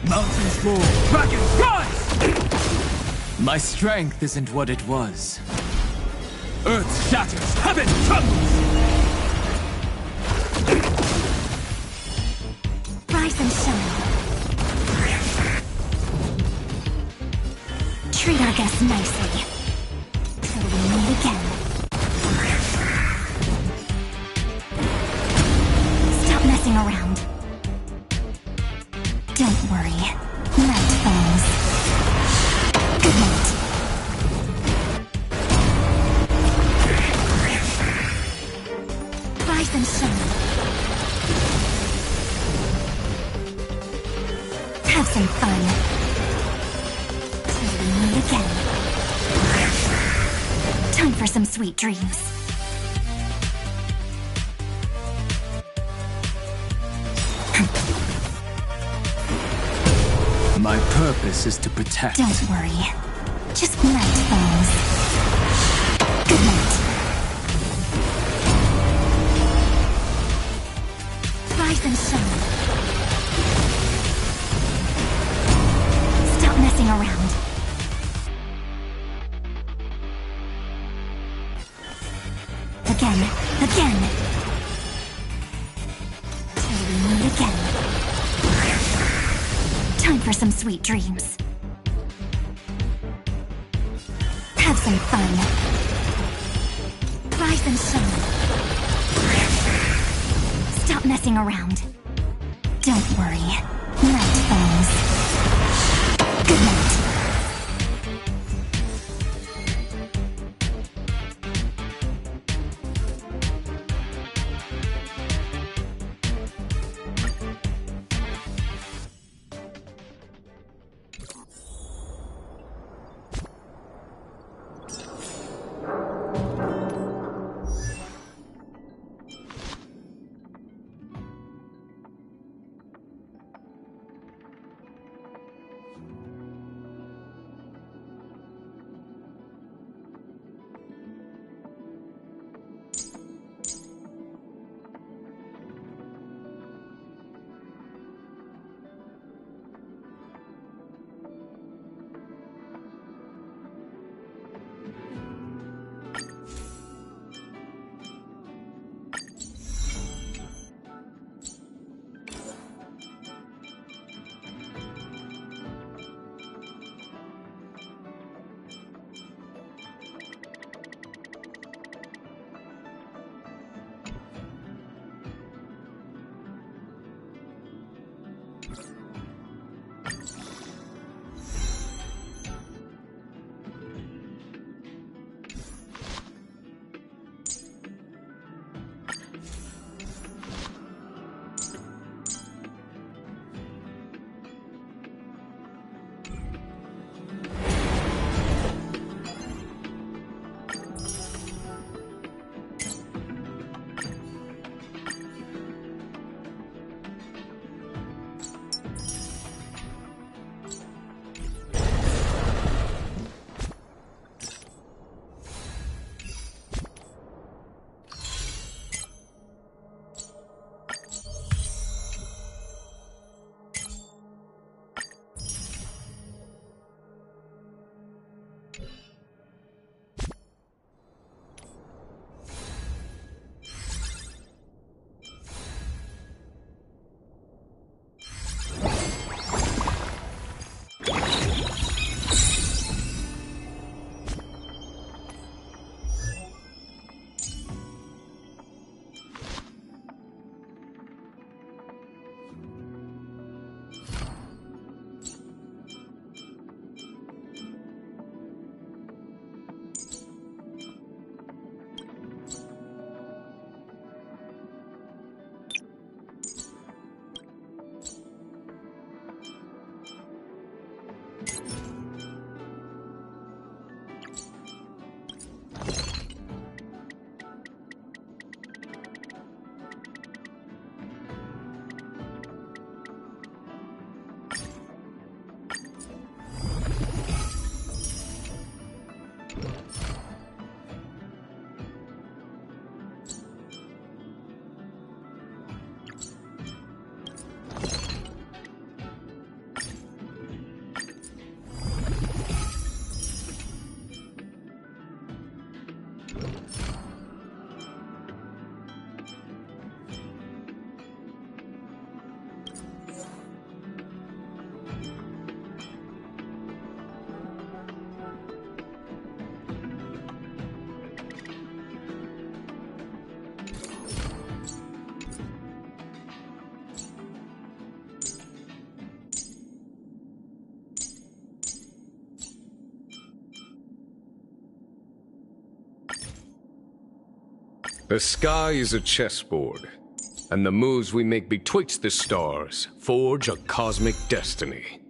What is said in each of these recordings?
Mountains roar, dragons rise! My strength isn't what it was. Earth shatters, heaven trembles! Rise and shine. Treat our guests nicely. Till we meet again. Stop messing around. Don't worry. Night falls. Good night. Rise and shine. Have some fun. Till we meet again. Time for some sweet dreams. My purpose is to protect. Don't worry. Just night falls. Good night. Rise and shine. Stop messing around. Again. Till we meet again. Time for some sweet dreams. Have some fun. Rise and shine. Stop messing around. Don't worry. Night falls. Good night. The sky is a chessboard, and the moves we make betwixt the stars forge a cosmic destiny.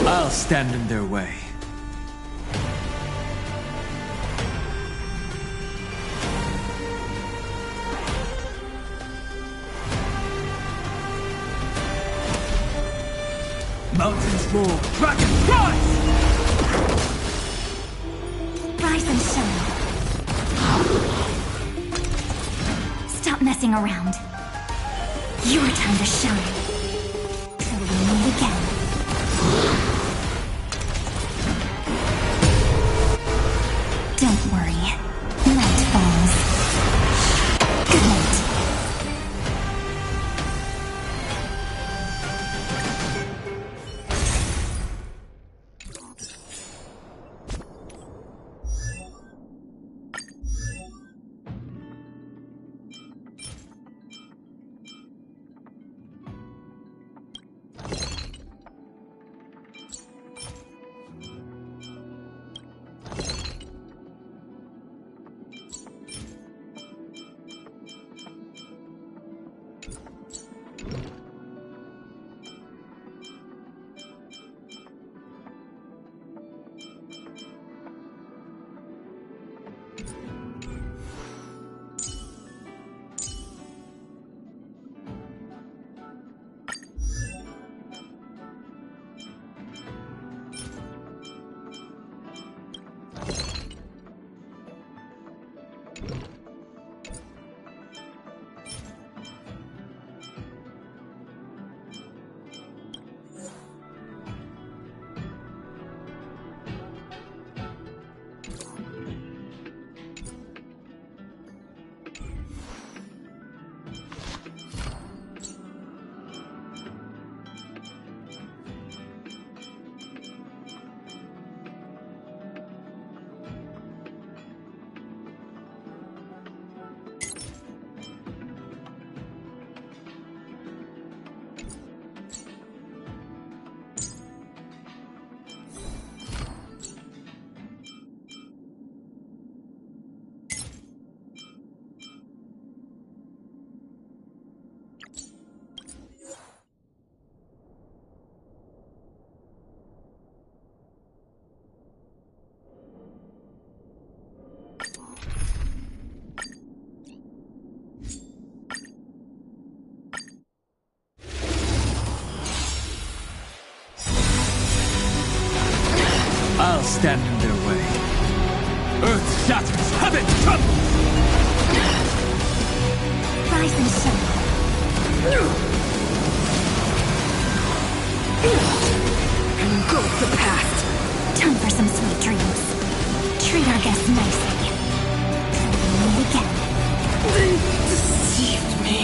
I'll stand in their way. Mountains roar, dragons rise! Rise and shine. Stop messing around. Your time to shine. Till we meet again. Don't worry. Night falls. Good night. I'll stand in their way. Earth shatters, heaven trembles! Rise and shine. Engulf the past. Time for some sweet dreams. Treat our guests nicely. Till we meet again. They deceived me.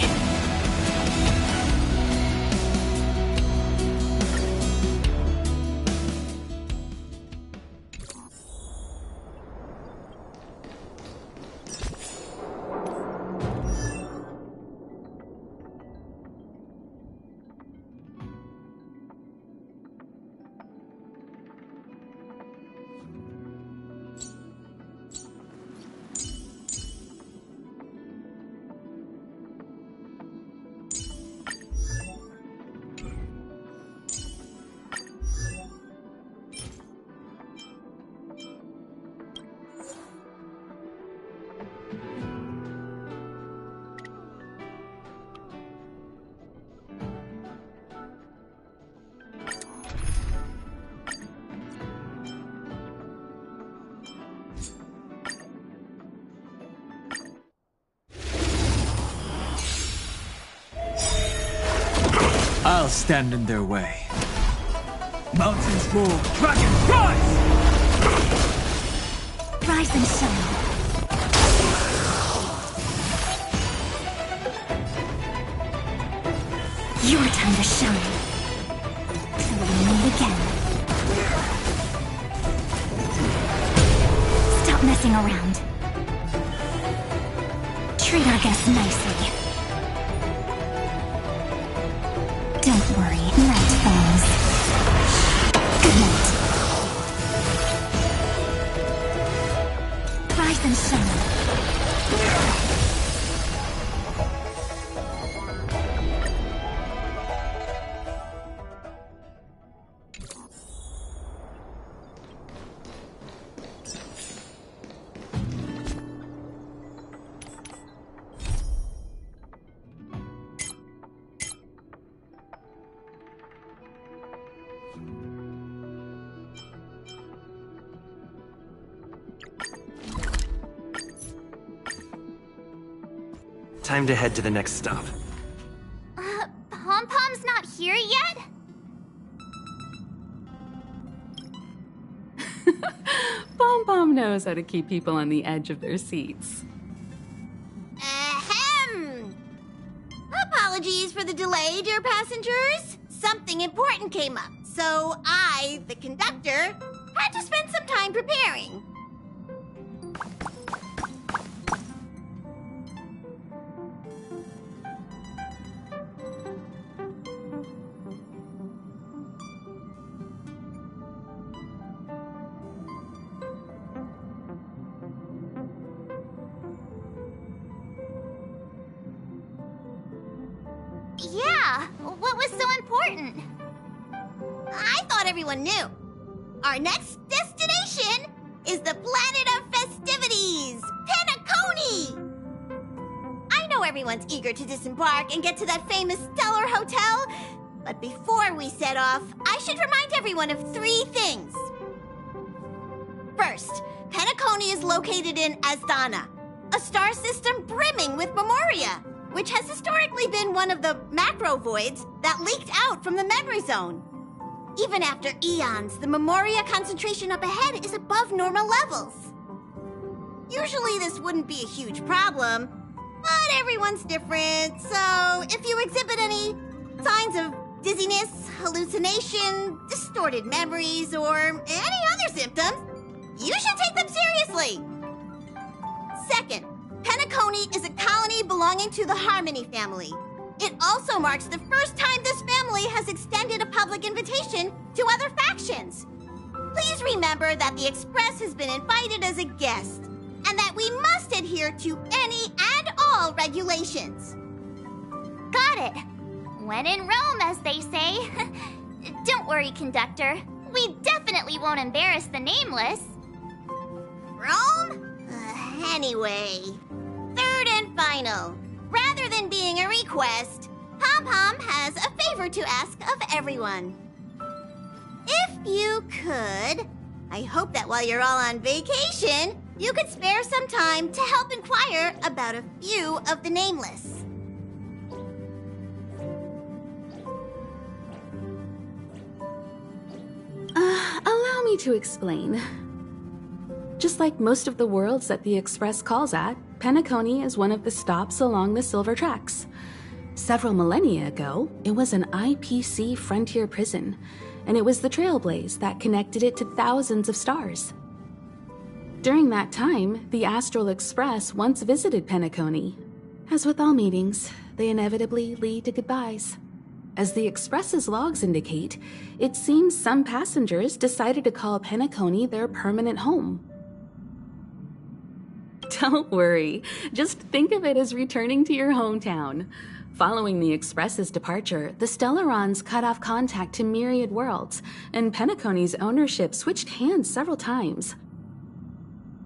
I'll stand in their way. Mountains roar, dragons rise! Rise and shine. Your time to shine. Till we meet again. Stop messing around. Treat our guests nicely. Don't worry, night falls. Good night. Rise and shine. Time to head to the next stop. Pom-Pom's not here yet? Pom-Pom knows how to keep people on the edge of their seats. Ahem! Apologies for the delay, dear passengers. Something important came up, so I, the conductor, had to spend some time preparing. Yeah, what was so important? I thought everyone knew. Our next destination is the planet of festivities, Penacony! I know everyone's eager to disembark and get to that famous Stellar Hotel, but before we set off, I should remind everyone of 3 things. First, Penacony is located in Asdana, a star system brimming with Memoria, which has historically been one of the macro voids that leaked out from the memory zone. Even after eons, the Memoria concentration up ahead is above normal levels. Usually this wouldn't be a huge problem, but everyone's different, so if you exhibit any signs of dizziness, hallucination, distorted memories, or any other symptoms, you should take them seriously. Second, Penacony is a colony belonging to the Harmony family. It also marks the first time this family has extended a public invitation to other factions. Please remember that the Express has been invited as a guest, and that we must adhere to any and all regulations. Got it. When in Rome, as they say. Don't worry, conductor. We definitely won't embarrass the Nameless. Rome? Anyway, third and final. Rather than being a request, Pom-Pom has a favor to ask of everyone. If you could, I hope that while you're all on vacation, you could spare some time to help inquire about a few of the Nameless. Allow me to explain. Just like most of the worlds that the Express calls at, Penacony is one of the stops along the Silver Tracks. Several millennia ago, it was an IPC frontier prison, and it was the Trailblaze that connected it to thousands of stars. During that time, the Astral Express once visited Penacony. As with all meetings, they inevitably lead to goodbyes. As the Express's logs indicate, it seems some passengers decided to call Penacony their permanent home. Don't worry, just think of it as returning to your hometown. Following the Express's departure, the Stellarons cut off contact to myriad worlds, and Penacony's ownership switched hands several times.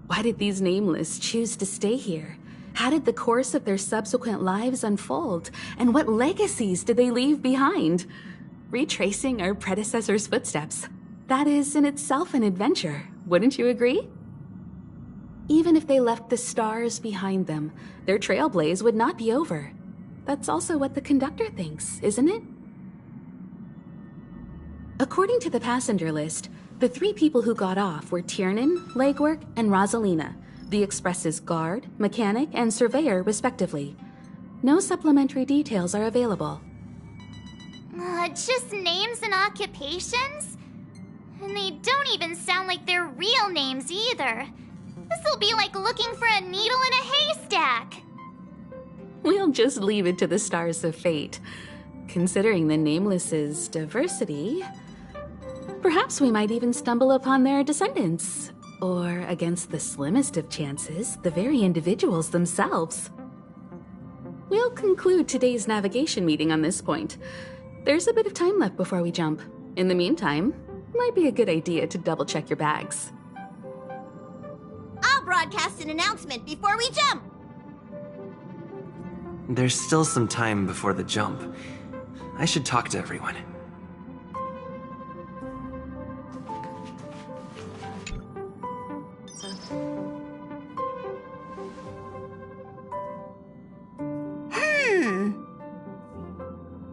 Why did these Nameless choose to stay here? How did the course of their subsequent lives unfold? And what legacies did they leave behind? Retracing our predecessors' footsteps. That is in itself an adventure, wouldn't you agree? Even if they left the stars behind them, their trailblaze would not be over. That's also what the conductor thinks, isn't it? According to the passenger list, the 3 people who got off were Tiernan, Legwork, and Rosalina, the Express's guard, mechanic, and surveyor, respectively. No supplementary details are available. Just names and occupations? And they don't even sound like their real names either. This'll be like looking for a needle in a haystack. We'll just leave it to the stars of fate. Considering the Nameless's diversity, perhaps we might even stumble upon their descendants. Or, against the slimmest of chances, the very individuals themselves. We'll conclude today's navigation meeting on this point. There's a bit of time left before we jump. In the meantime, might be a good idea to double-check your bags. I'll broadcast an announcement before we jump. There's still some time before the jump. I should talk to everyone.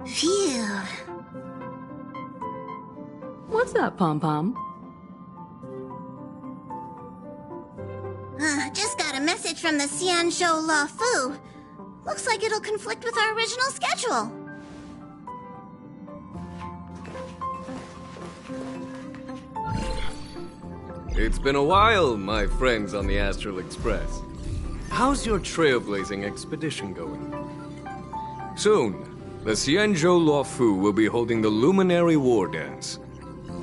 Phew. What's up, Pom-Pom? Just got a message from the Xianzhou La Fu. Looks like it'll conflict with our original schedule. It's been a while, my friends on the Astral Express. How's your trailblazing expedition going? Soon, the Xianzhou La Fu will be holding the Luminary War Dance.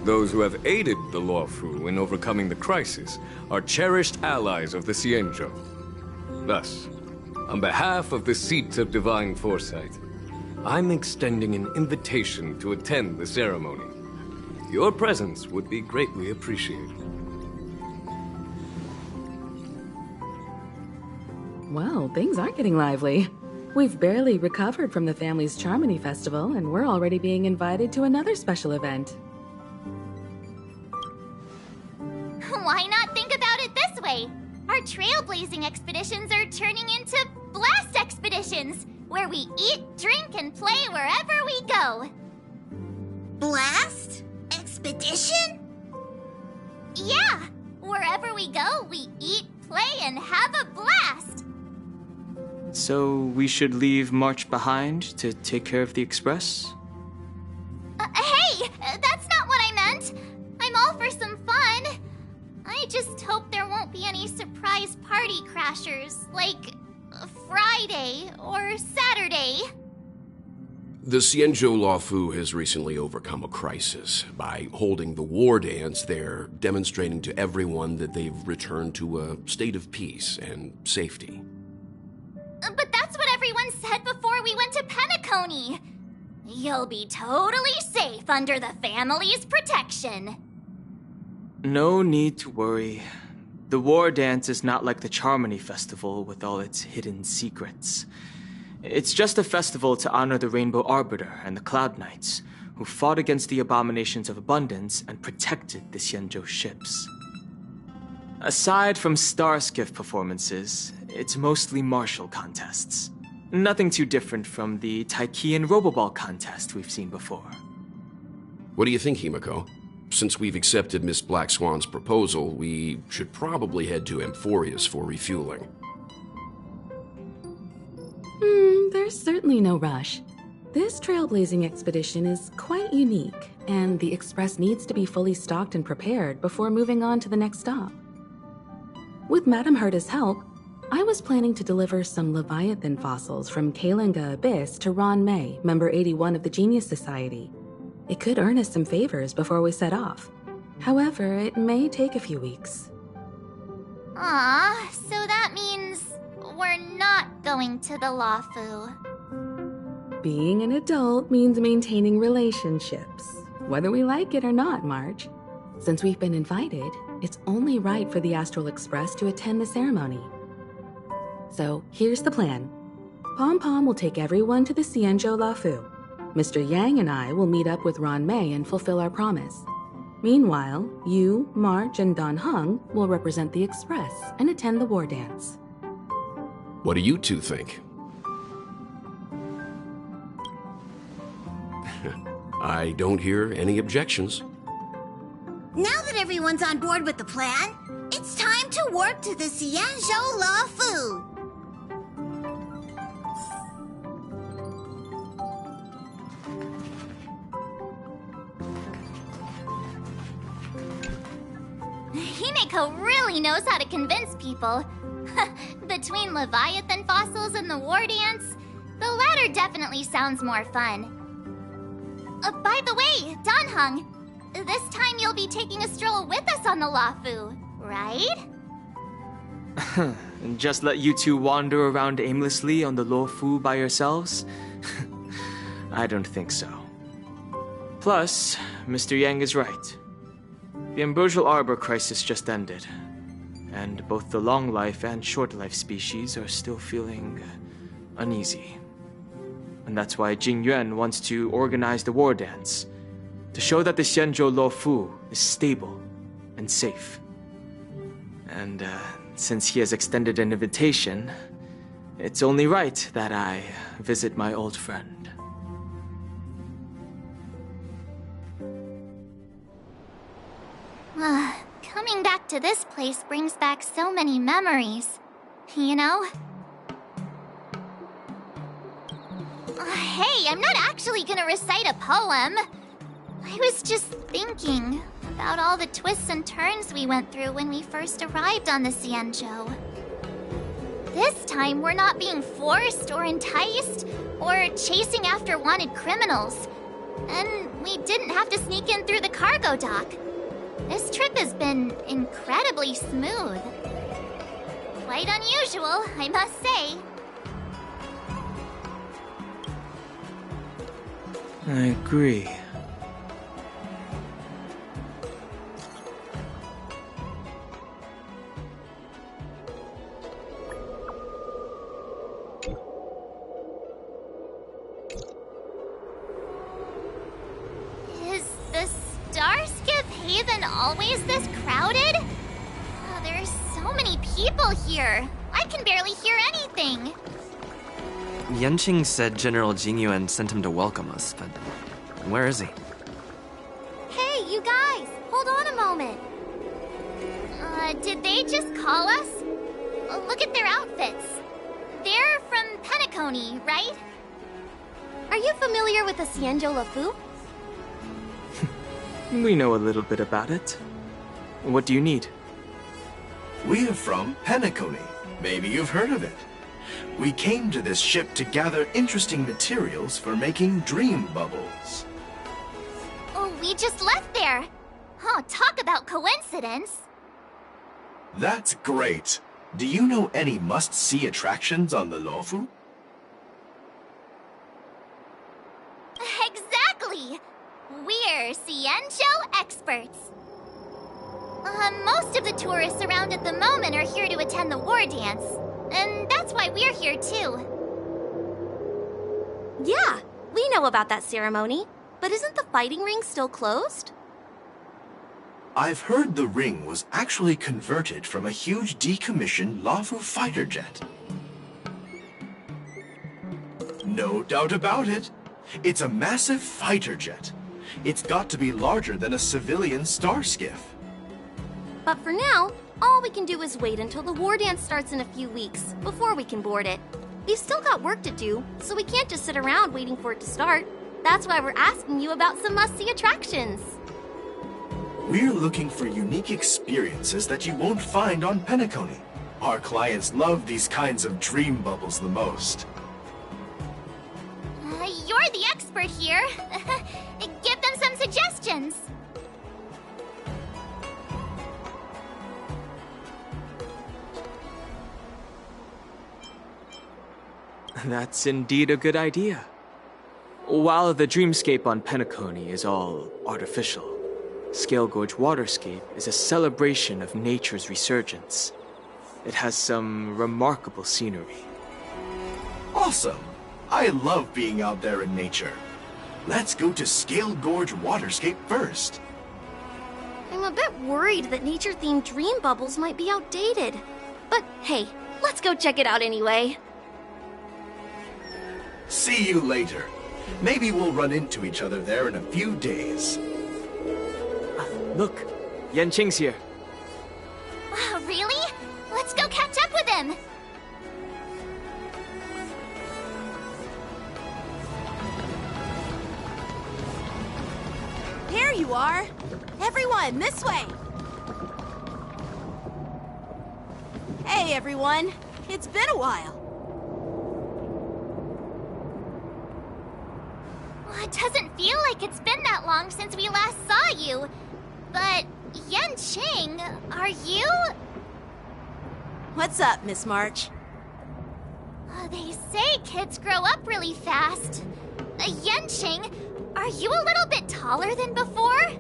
Those who have aided the La Fu in overcoming the crisis are cherished allies of the Xianzhou. Thus, on behalf of the Seat of Divine Foresight, I'm extending an invitation to attend the ceremony. Your presence would be greatly appreciated. Well, things are getting lively. We've barely recovered from the family's Charmony Festival, and we're already being invited to another special event. Why not think about it this way? Our trailblazing expeditions are turning into blast expeditions, where we eat, drink, and play wherever we go. Blast? Expedition? Yeah, wherever we go, we eat, play, and have a blast. So we should leave March behind to take care of the Express? Hey, that's not what I meant. I'm all for some fun. I just hope there won't be any surprise party crashers, like Friday or Saturday. The Xianzhou La Fu has recently overcome a crisis. By holding the war dance, they're demonstrating to everyone that they've returned to a state of peace and safety. But that's what everyone said before we went to Penacony. You'll be totally safe under the family's protection. No need to worry. The War Dance is not like the Charmony Festival with all its hidden secrets. It's just a festival to honor the Rainbow Arbiter and the Cloud Knights, who fought against the abominations of abundance and protected the Xianzhou ships. Aside from Starskiff performances, it's mostly martial contests. Nothing too different from the Taiki and Roboball contest we've seen before. What do you think, Himiko? Since we've accepted Miss Black Swan's proposal, we should probably head to Amphorius for refueling. There's certainly no rush. This trailblazing expedition is quite unique, and the Express needs to be fully stocked and prepared before moving on to the next stop. With Madame Herta's help, I was planning to deliver some Leviathan fossils from Kalinga Abyss to Ron May, member 81 of the Genius Society. It could earn us some favors before we set off. However, it may take a few weeks. Aw, so that means we're not going to the Lawfu. Being an adult means maintaining relationships, whether we like it or not, Marge. Since we've been invited, it's only right for the Astral Express to attend the ceremony. So here's the plan. Pom Pom will take everyone to the Xianzhou Lawfu. Mr. Yang and I will meet up with Ron May and fulfill our promise. Meanwhile, you, Marge, and Don Hung will represent the Express and attend the war dance. What do you two think? I don't hear any objections. Now that everyone's on board with the plan, it's time to warp to the Xianzhou Lawfu. Himiko really knows how to convince people. Between Leviathan fossils and the war dance, the latter definitely sounds more fun. By the way, Don Hung, this time you'll be taking a stroll with us on the Lawfu, right? And just let you two wander around aimlessly on the Lawfu by yourselves? I don't think so. Plus, Mr. Yang is right. The Ambrosial Arbor crisis just ended, and both the long life and short life species are still feeling uneasy. And that's why Jing Yuan wants to organize the war dance, to show that the Xianzhou Lawfu is stable and safe. And since he has extended an invitation, it's only right that I visit my old friend. Coming back to this place brings back so many memories, you know? Hey, I'm not actually gonna recite a poem. I was just thinking about all the twists and turns we went through when we first arrived on the Xianzhou. This time, we're not being forced or enticed or chasing after wanted criminals. And we didn't have to sneak in through the cargo dock. This trip has been incredibly smooth. Quite unusual, I must say. I agree. Is the Starskiff Haven always this crowded? Oh, there's so many people here. I can barely hear anything. Yanqing said General Jing Yuan sent him to welcome us, but where is he? Hey, you guys, hold on a moment. Did they just call us? Look at their outfits. They're from Penacony, right? Are you familiar with the Xianzhou Lawfu? We know a little bit about it. What do you need? We're from Penacony. Maybe you've heard of it. We came to this ship to gather interesting materials for making dream bubbles. Oh, we just left there. Oh, talk about coincidence. That's great. Do you know any must-see attractions on the Lawfu? Exactly! We're Xianzhou experts. Most of the tourists around at the moment are here to attend the war dance. And that's why we're here too. Yeah, we know about that ceremony. But isn't the fighting ring still closed? I've heard the ring was actually converted from a huge decommissioned Lafu fighter jet. No doubt about it. It's a massive fighter jet. It's got to be larger than a civilian star skiff. But for now, all we can do is wait until the war dance starts in a few weeks before we can board it. We've still got work to do, so we can't just sit around waiting for it to start. That's why we're asking you about some must-see attractions. We're looking for unique experiences that you won't find on Penacony. Our clients love these kinds of dream bubbles the most. You're the expert here. Give them some suggestions. That's indeed a good idea. While the dreamscape on Penacony is all artificial, Scale Gorge Waterscape is a celebration of nature's resurgence. It has some remarkable scenery. Awesome! I love being out there in nature. Let's go to Scale Gorge Waterscape first. I'm a bit worried that nature-themed dream bubbles might be outdated. But hey, let's go check it out anyway. See you later. Maybe we'll run into each other there in a few days. Look, Yanqing's here. Wow, really? Let's go catch up with him. Here you are! Everyone, this way! Hey, everyone! It's been a while. Well, it doesn't feel like it's been that long since we last saw you. But, Yanqing, are you? What's up, Miss March? They say kids grow up really fast. Yanqing, are you a little bit taller than before?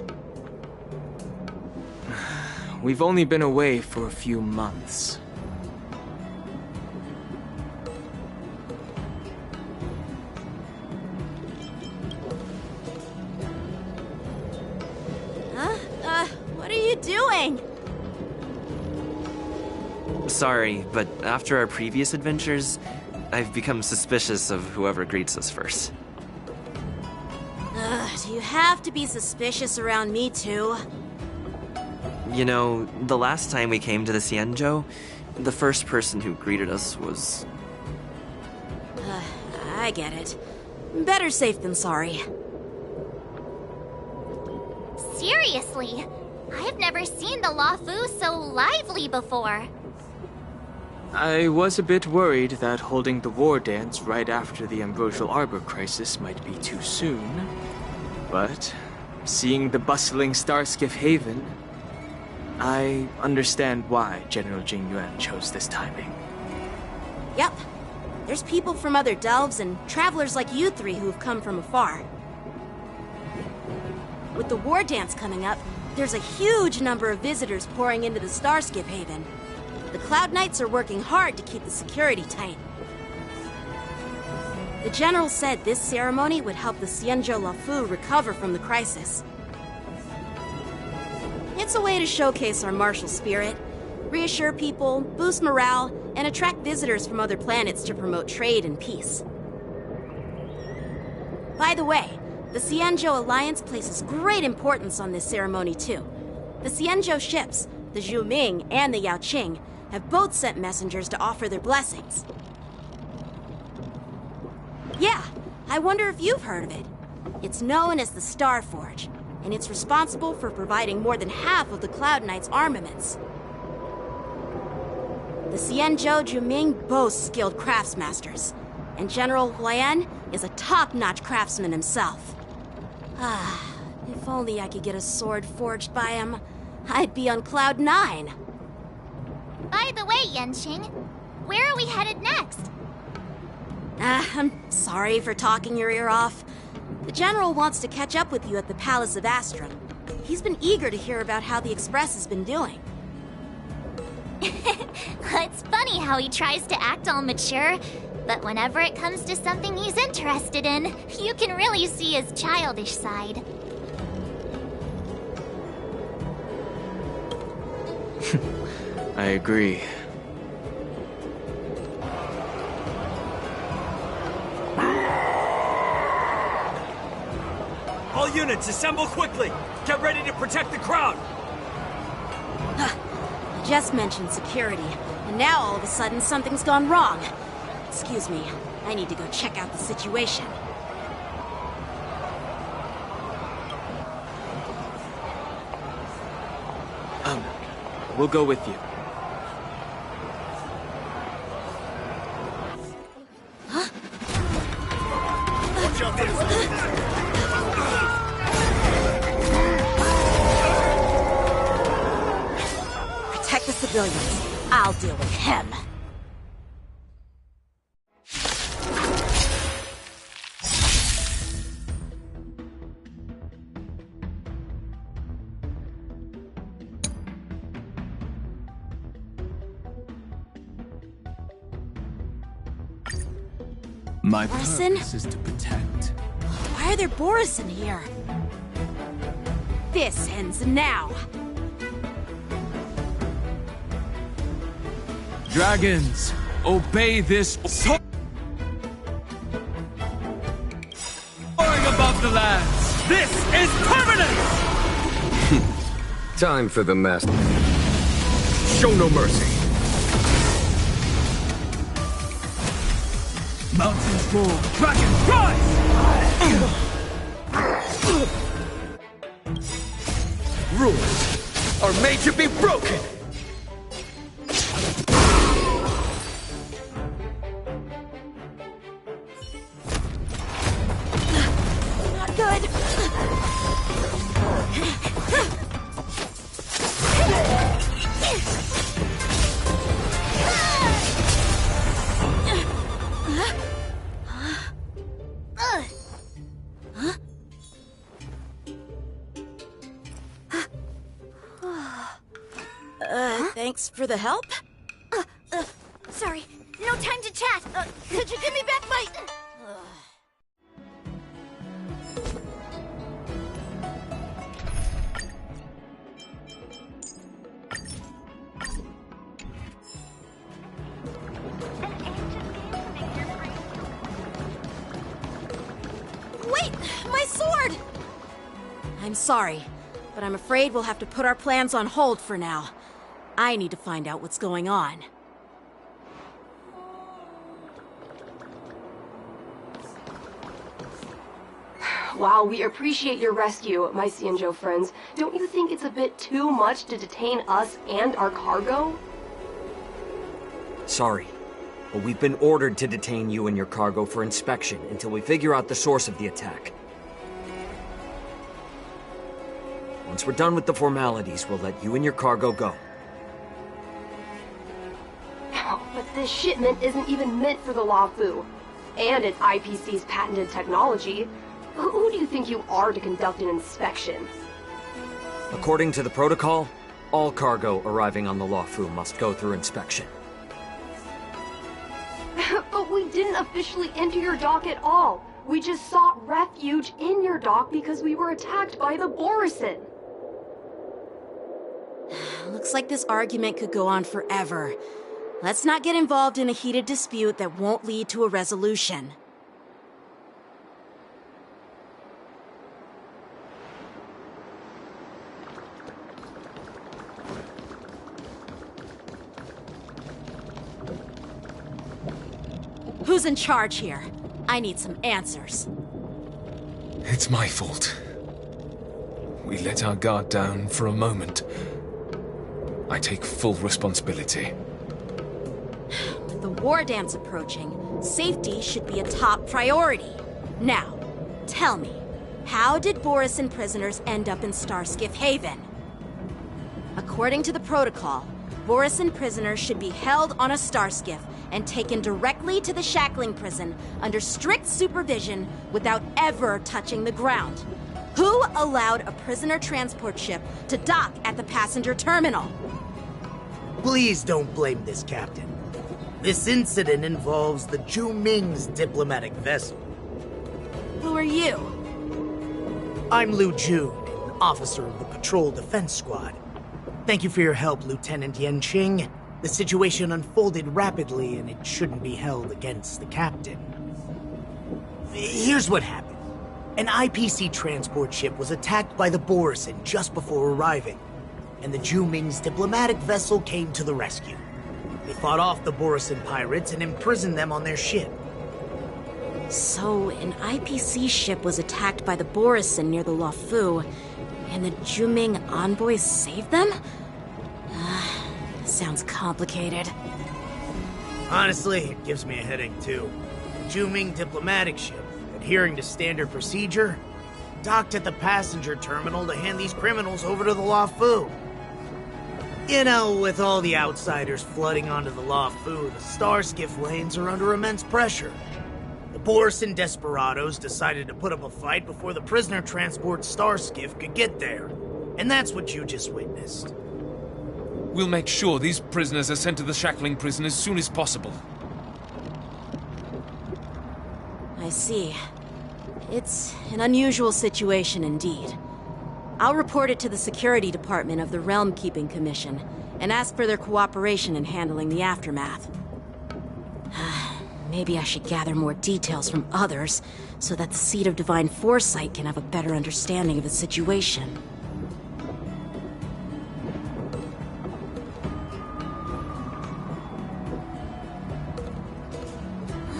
We've only been away for a few months. What are you doing? Sorry, but after our previous adventures, I've become suspicious of whoever greets us first. Do you have to be suspicious around me, too? You know, the last time we came to the Xianzhou, the first person who greeted us was... I get it. Better safe than sorry. Seriously, I've never seen the Lafu so lively before. I was a bit worried that holding the war dance right after the Ambrosial Arbor crisis might be too soon. But seeing the bustling Starskiff Haven, I understand why General Jingyuan chose this timing. Yep. There's people from other delves and travelers like you three who've come from afar. With the war dance coming up, there's a huge number of visitors pouring into the Starskiff Haven. The Cloud Knights are working hard to keep the security tight. The General said this ceremony would help the Xianzhou Lafu recover from the crisis. It's a way to showcase our martial spirit, reassure people, boost morale, and attract visitors from other planets to promote trade and peace. By the way, the Xianzhou Alliance places great importance on this ceremony too. The Xianzhou ships, the Zhuming and the Yaoqing, have both sent messengers to offer their blessings. Yeah, I wonder if you've heard of it. It's known as the Star Forge, and it's responsible for providing more than half of the Cloud Knight's armaments. The Xianzhou Zhuming boasts skilled craftsmasters, and General Huayan is a top-notch craftsman himself. If only I could get a sword forged by him, I'd be on Cloud 9. By the way, Yanqing, where are we headed next? I'm sorry for talking your ear off. The General wants to catch up with you at the Palace of Astrum. He's been eager to hear about how the Express has been doing. It's funny how he tries to act all mature, But whenever it comes to something he's interested in, you can really see his childish side. I agree. All units, assemble quickly! Get ready to protect the crowd! Just mentioned security, and now all of a sudden something's gone wrong. Excuse me, I need to go check out the situation. We'll go with you. Protect the civilians. I'll deal with him. My Borison? purpose is to protect. Why are there Borison here? This ends now. Dragons, obey this. Soaring above the lands. This is permanent! Time for the master. Show no mercy. Mountains roar, dragons rise! Rules are made to be broken. Not good. Thanks for the help. Sorry, no time to chat. Could you give me back my... Wait! My sword! I'm sorry, but I'm afraid we'll have to put our plans on hold for now. I need to find out what's going on. While we appreciate your rescue, my Xianzhou friends, don't you think it's a bit too much to detain us and our cargo? Sorry, but we've been ordered to detain you and your cargo for inspection until we figure out the source of the attack. Once we're done with the formalities, we'll let you and your cargo go. But this shipment isn't even meant for the Luofu, and it's IPC's patented technology. Who do you think you are to conduct an inspection? According to the protocol, all cargo arriving on the Luofu must go through inspection. But we didn't officially enter your dock at all. We just sought refuge in your dock because we were attacked by the Borison. Looks like this argument could go on forever. Let's not get involved in a heated dispute that won't lead to a resolution. Who's in charge here? I need some answers. It's my fault. We let our guard down for a moment. I take full responsibility. With the war dance approaching, safety should be a top priority. Now, tell me, how did Borison prisoners end up in Starskiff Haven? According to the protocol, Borison prisoners should be held on a starskiff and taken directly to the shackling prison under strict supervision without ever touching the ground. Who allowed a prisoner transport ship to dock at the passenger terminal? Please don't blame this, Captain. This incident involves the Zhu Ming's diplomatic vessel. Who are you? I'm Liu Jun, an officer of the Patrol Defense Squad. Thank you for your help, Lieutenant Yanqing. The situation unfolded rapidly, and it shouldn't be held against the captain. Here's what happened. An IPC transport ship was attacked by the Borisin just before arriving, and the Zhu Ming's diplomatic vessel came to the rescue. They fought off the Borisin pirates and imprisoned them on their ship. So, an IPC ship was attacked by the Borisin near the Luofu, and the Zhu Ming envoys saved them? Sounds complicated. Honestly, it gives me a headache too. The Zhu Ming diplomatic ship, adhering to standard procedure, docked at the passenger terminal to hand these criminals over to the Luofu. You know, with all the outsiders flooding onto the Luofu, the Starskiff lanes are under immense pressure. The Borisin desperados decided to put up a fight before the prisoner transport Starskiff could get there. And that's what you just witnessed. We'll make sure these prisoners are sent to the shackling prison as soon as possible. I see. It's an unusual situation indeed. I'll report it to the security department of the Realm Keeping Commission and ask for their cooperation in handling the aftermath. Maybe I should gather more details from others so that the Seat of Divine Foresight can have a better understanding of the situation.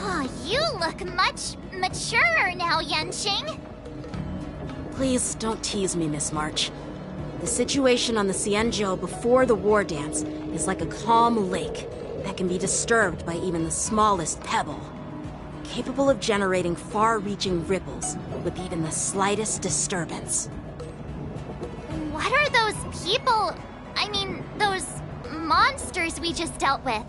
Oh, you look much maturer now, Yanqing. Please don't tease me, Miss March. The situation on the Xianzhou before the war dance is like a calm lake that can be disturbed by even the smallest pebble, capable of generating far-reaching ripples with even the slightest disturbance. What are those people? I mean, those monsters we just dealt with?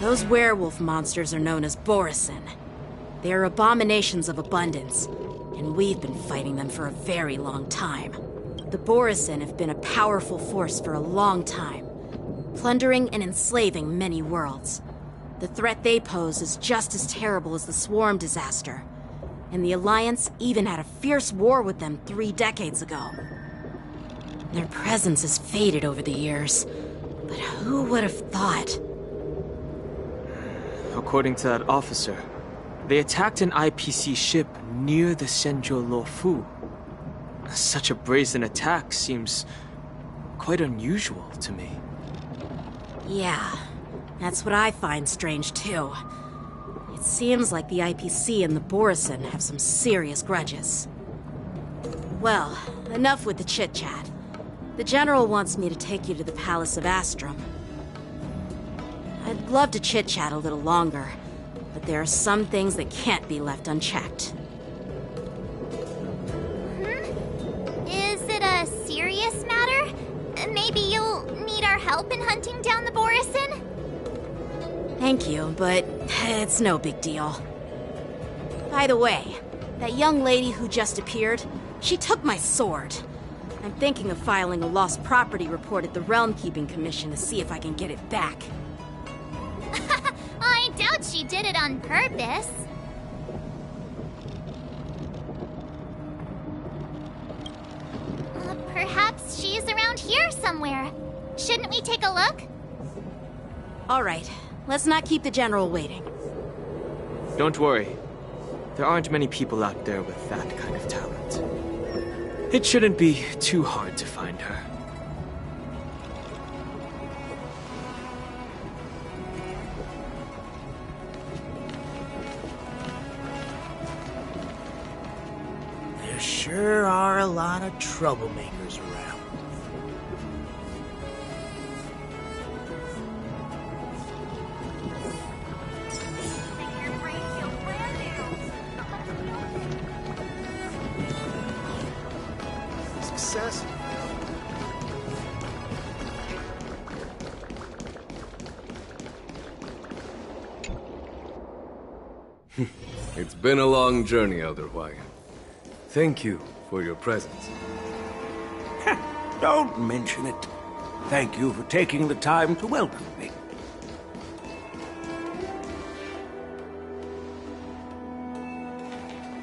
Those werewolf monsters are known as Borisin. They are abominations of abundance, and we've been fighting them for a very long time. The Borisin have been a powerful force for a long time, plundering and enslaving many worlds. The threat they pose is just as terrible as the Swarm disaster, and the Alliance even had a fierce war with them 3 decades ago. Their presence has faded over the years, but who would have thought? According to that officer, they attacked an IPC ship near the Xianzhou Luofu. Such a brazen attack seems quite unusual to me. Yeah, that's what I find strange too. It seems like the IPC and the Borisin have some serious grudges. Well, enough with the chit-chat. The General wants me to take you to the Palace of Astrum. I'd love to chit-chat a little longer, but there are some things that can't be left unchecked. Is it a serious matter? Maybe you'll need our help in hunting down the Borisin? Thank you, but it's no big deal. By the way, that young lady who just appeared, she took my sword. I'm thinking of filing a lost property report at the Realm Keeping Commission to see if I can get it back. I doubt she did it on purpose. Perhaps she's around here somewhere. Shouldn't we take a look? All right, let's not keep the General waiting. Don't worry. There aren't many people out there with that kind of talent. It shouldn't be too hard to find her. There sure are a lot of troublemakers around. Success. It's been a long journey, Elder Hwayan. Thank you for your presence. Don't mention it. Thank you for taking the time to welcome me.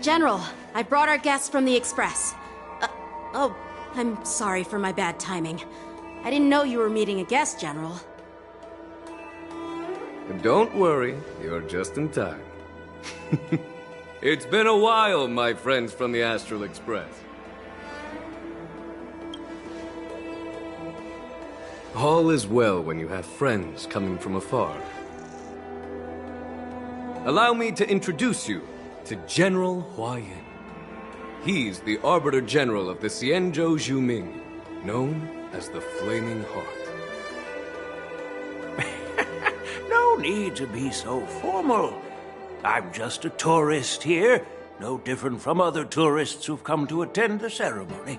General, I brought our guests from the Express. Oh, I'm sorry for my bad timing. I didn't know you were meeting a guest, General. Don't worry, you're just in time. It's been a while, my friends from the Astral Express. All is well when you have friends coming from afar. Allow me to introduce you to General Hwayan. He's the Arbiter General of the Xianzhou Zhuming, known as the Flaming Heart. No need to be so formal. I'm just a tourist here, no different from other tourists who've come to attend the ceremony.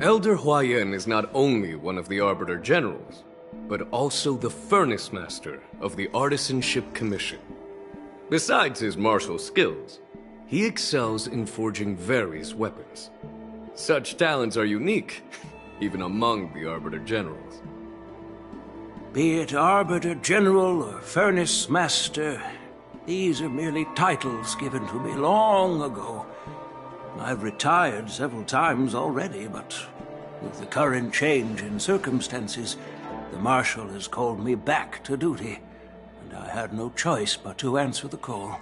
Elder Hwayan is not only one of the Arbiter Generals, but also the Furnace Master of the Artisanship Commission. Besides his martial skills, he excels in forging various weapons. Such talents are unique, even among the Arbiter Generals. Be it Arbiter General or Furnace Master, these are merely titles given to me long ago. I've retired several times already, but with the current change in circumstances, the Marshal has called me back to duty, and I had no choice but to answer the call.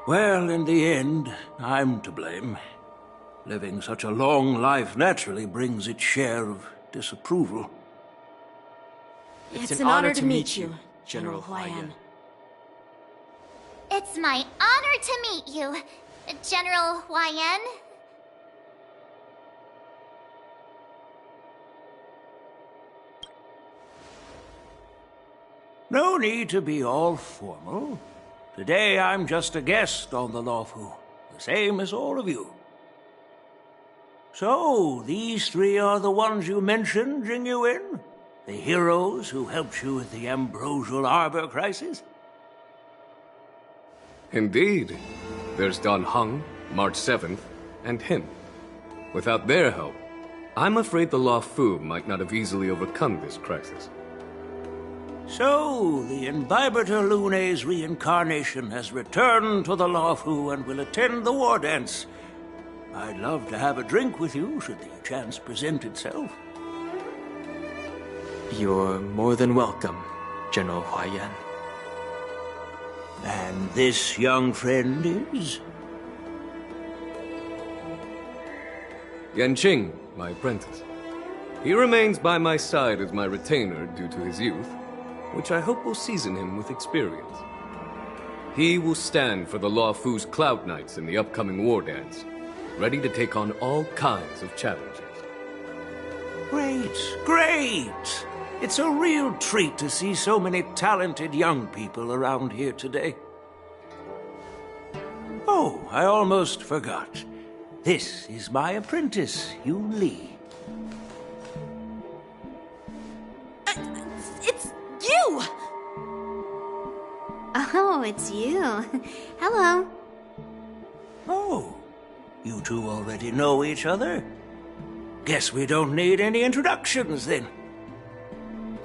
Well, in the end, I'm to blame. Living such a long life naturally brings its share of disapproval. It's an honor to meet you, General Hwayan. It's my honor to meet you, General Hwayan. No need to be all formal. Today I'm just a guest on the Luofu, the same as all of you. So, these three are the ones you mentioned, Jingyuin? The heroes who helped you with the Ambrosial Arbor crisis? Indeed. There's Don Hung, March 7th, and him. Without their help, I'm afraid the Luofu might not have easily overcome this crisis. So, the Imbibitor Lune's reincarnation has returned to the Luofu and will attend the war dance. I'd love to have a drink with you, should the chance present itself. You're more than welcome, General Hwayan. And this young friend is? Yanqing, my apprentice. He remains by my side as my retainer due to his youth, which I hope will season him with experience. He will stand for the Luofu's Cloud Knights in the upcoming war dance, ready to take on all kinds of challenges. Great, great! It's a real treat to see so many talented young people around here today. Oh, I almost forgot. This is my apprentice, Yoon Lee. It's you! Oh, it's you. Hello. Oh, you two already know each other? Guess we don't need any introductions, then.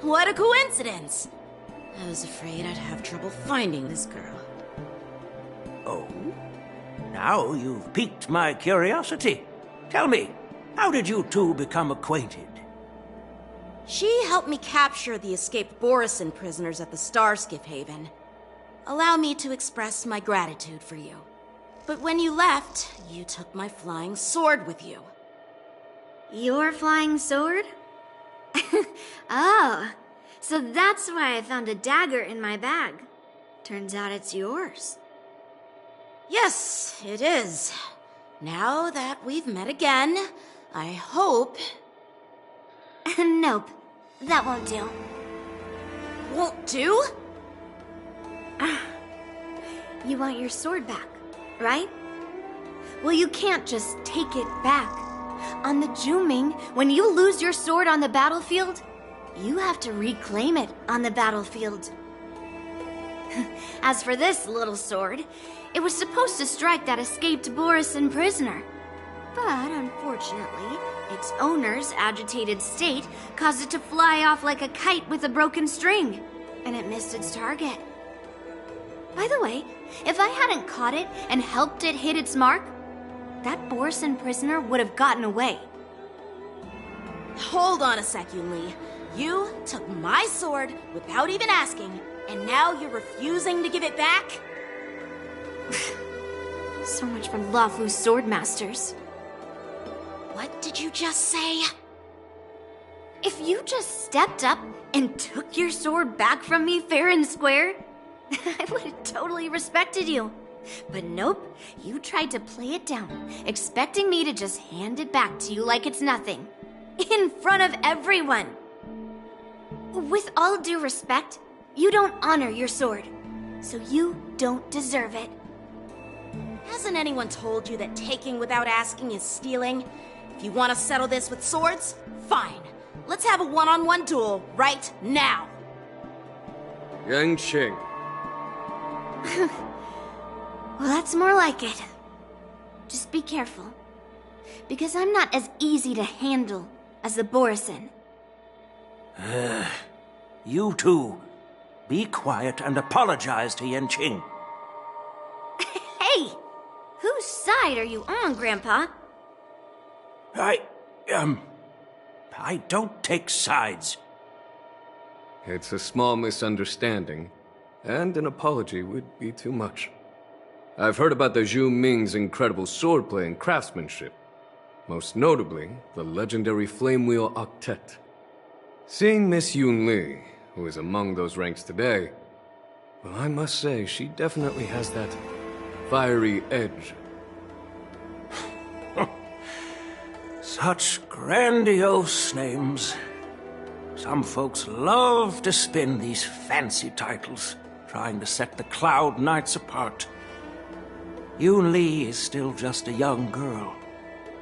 What a coincidence! I was afraid I'd have trouble finding this girl. Oh? Now you've piqued my curiosity. Tell me, how did you two become acquainted? She helped me capture the escaped Borisin prisoners at the Starskiff Haven. Allow me to express my gratitude for you. But when you left, you took my flying sword with you. Your flying sword? Oh, so that's why I found a dagger in my bag. Turns out it's yours. Yes, it is. Now that we've met again, I hope... Nope, that won't do. Won't do? You want your sword back, right? Well, you can't just take it back. On the Zhuming, when you lose your sword on the battlefield, you have to reclaim it on the battlefield. As for this little sword, it was supposed to strike that escaped Borisin prisoner. But unfortunately, its owner's agitated state caused it to fly off like a kite with a broken string, and it missed its target. By the way, if I hadn't caught it and helped it hit its mark, that Borisin prisoner would have gotten away. Hold on a sec, Yun-Li. You took my sword without even asking, and now you're refusing to give it back? So much for Lafu's sword masters. What did you just say? If you just stepped up and took your sword back from me fair and square, I would have totally respected you. But nope, you tried to play it down, expecting me to just hand it back to you like it's nothing. In front of everyone. With all due respect, you don't honor your sword, so you don't deserve it. Hasn't anyone told you that taking without asking is stealing? If you want to settle this with swords, fine. Let's have a one-on-one duel right now. Yang Qing. Well, that's more like it. Just be careful, because I'm not as easy to handle as the Borisin. You two, be quiet and apologize to Yanqing. Hey! Whose side are you on, Grandpa? I don't take sides. It's a small misunderstanding, and an apology would be too much. I've heard about the Zhu Ming's incredible swordplay and craftsmanship. Most notably, the legendary Flame Wheel Octet. Seeing Miss Yun-Li, who is among those ranks today, well, I must say, she definitely has that fiery edge. Such grandiose names. Some folks love to spin these fancy titles, trying to set the Cloud Knights apart. Yun-Li is still just a young girl,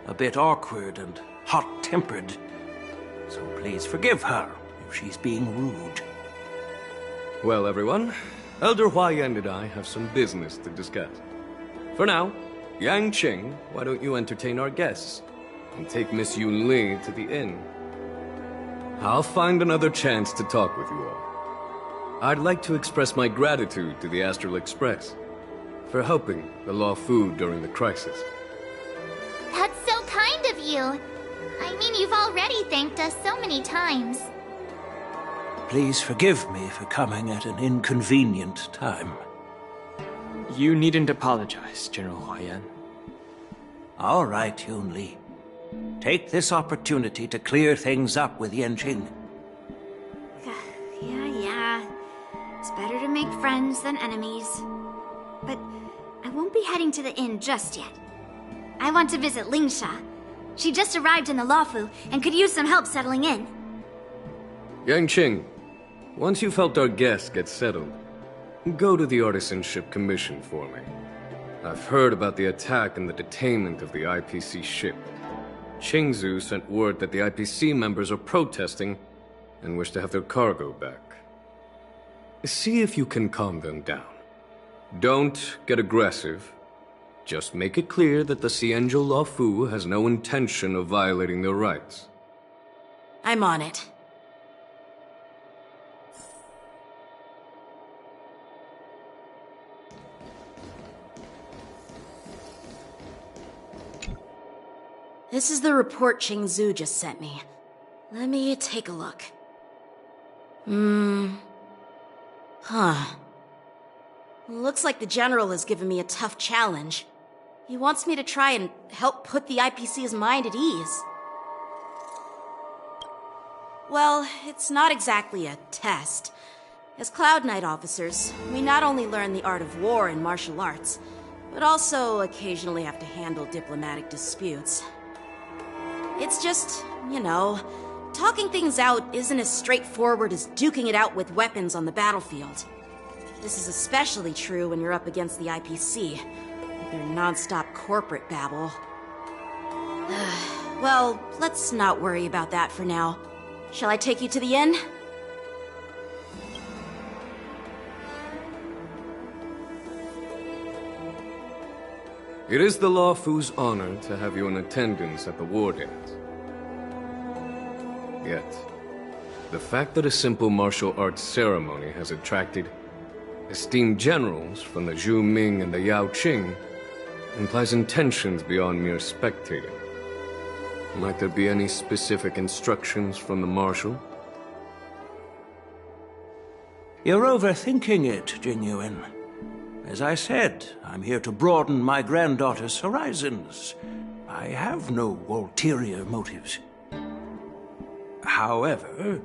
a bit awkward and hot-tempered. So please forgive her if she's being rude. Well, everyone, Elder Huayan and I have some business to discuss. For now, Yang Qing, why don't you entertain our guests and take Miss Yun-Li to the inn? I'll find another chance to talk with you all. I'd like to express my gratitude to the Astral Express for helping the Luofu during the crisis. That's so kind of you. I mean, you've already thanked us so many times. Please forgive me for coming at an inconvenient time. You needn't apologize, General Huayan. All right, Yun-Li. Take this opportunity to clear things up with Yanqing. Yeah. It's better to make friends than enemies. But I won't be heading to the inn just yet. I want to visit Lingsha. She just arrived in the Luofu and could use some help settling in. Yang Qing, once you've helped our guests get settled, go to the Artisanship Commission for me. I've heard about the attack and the detainment of the IPC ship. Qingzu sent word that the IPC members are protesting and wish to have their cargo back. See if you can calm them down. Don't get aggressive. Just make it clear that the Xianzhou Luofu has no intention of violating their rights. I'm on it. This is the report Qingzu just sent me. Let me take a look. Looks like the General has given me a tough challenge. He wants me to try and help put the IPC's mind at ease. Well, it's not exactly a test. As Cloud Knight officers, we not only learn the art of war and martial arts, but also occasionally have to handle diplomatic disputes. It's just, talking things out isn't as straightforward as duking it out with weapons on the battlefield. This is especially true when you're up against the IPC, with their non-stop corporate babble. Well, let's not worry about that for now. Shall I take you to the inn? It is the Lawfu's honor to have you in attendance at the war dance. Yet, the fact that a simple martial arts ceremony has attracted esteemed generals from the Zhu Ming and the Yao Qing implies intentions beyond mere spectating. Might there be any specific instructions from the Marshal? You're overthinking it, Jingyuan. As I said, I'm here to broaden my granddaughter's horizons. I have no ulterior motives. However,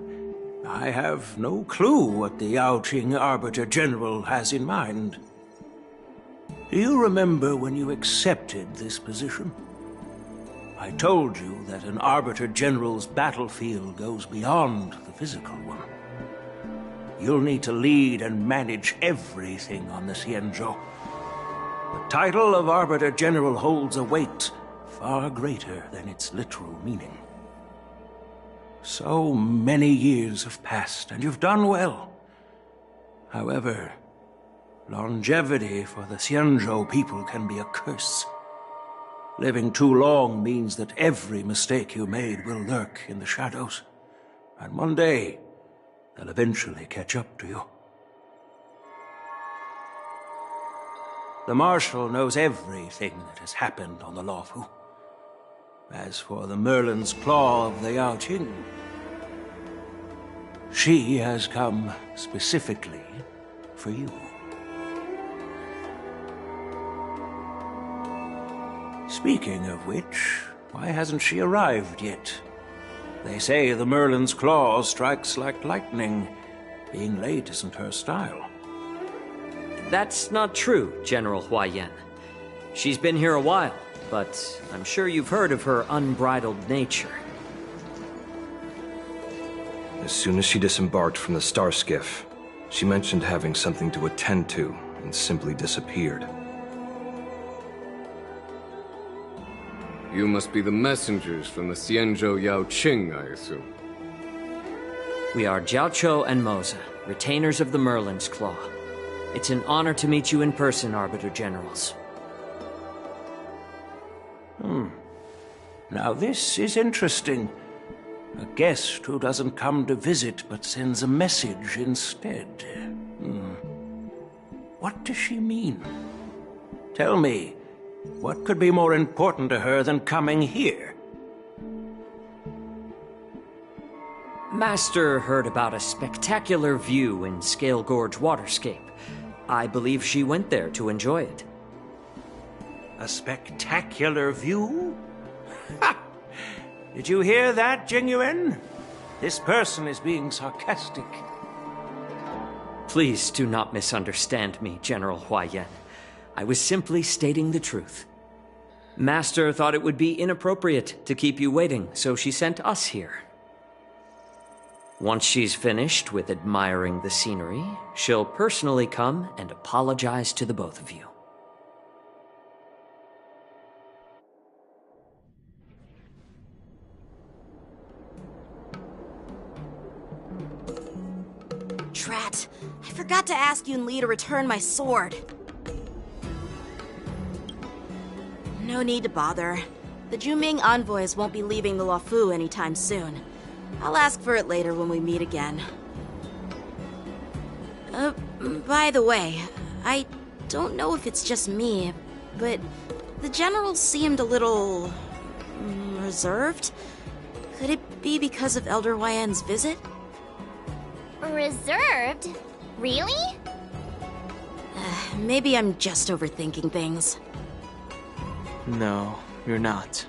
I have no clue what the Yao Qing Arbiter General has in mind. Do you remember when you accepted this position? I told you that an Arbiter General's battlefield goes beyond the physical one. You'll need to lead and manage everything on the Xianzhou. The title of Arbiter General holds a weight far greater than its literal meaning. So many years have passed, and you've done well. However, longevity for the Xianzhou people can be a curse. Living too long means that every mistake you made will lurk in the shadows. And one day, they'll eventually catch up to you. The Marshal knows everything that has happened on the Lawfu. As for the Merlin's Claw of the Yao Qing, she has come specifically for you. Speaking of which, why hasn't she arrived yet? They say the Merlin's Claw strikes like lightning. Being late isn't her style. That's not true, General Huaiyan. She's been here a while, but I'm sure you've heard of her unbridled nature. As soon as she disembarked from the star skiff, she mentioned having something to attend to and simply disappeared. You must be the messengers from the Xianzhou Yao Qing, I assume. We are Jiaoqiu and Moza, retainers of the Merlin's Claw. It's an honor to meet you in person, Arbiter Generals. Now this is interesting. A guest who doesn't come to visit but sends a message instead. What does she mean? Tell me, what could be more important to her than coming here? Master heard about a spectacular view in Scale Gorge Waterscape. I believe she went there to enjoy it. A spectacular view? Ha! Did you hear that, Jingyuan? This person is being sarcastic. Please do not misunderstand me, General Huaiyan. I was simply stating the truth. Master thought it would be inappropriate to keep you waiting, so she sent us here. Once she's finished with admiring the scenery, she'll personally come and apologize to the both of you. Drat, I forgot to ask Yun Li to return my sword. No need to bother. The Juming envoys won't be leaving the Lawfu anytime soon. I'll ask for it later when we meet again. By the way, I don't know if it's just me, but the general seemed a little reserved. Could it be because of Elder Huaiyan's visit? Reserved? Really? Maybe I'm just overthinking things. No, you're not.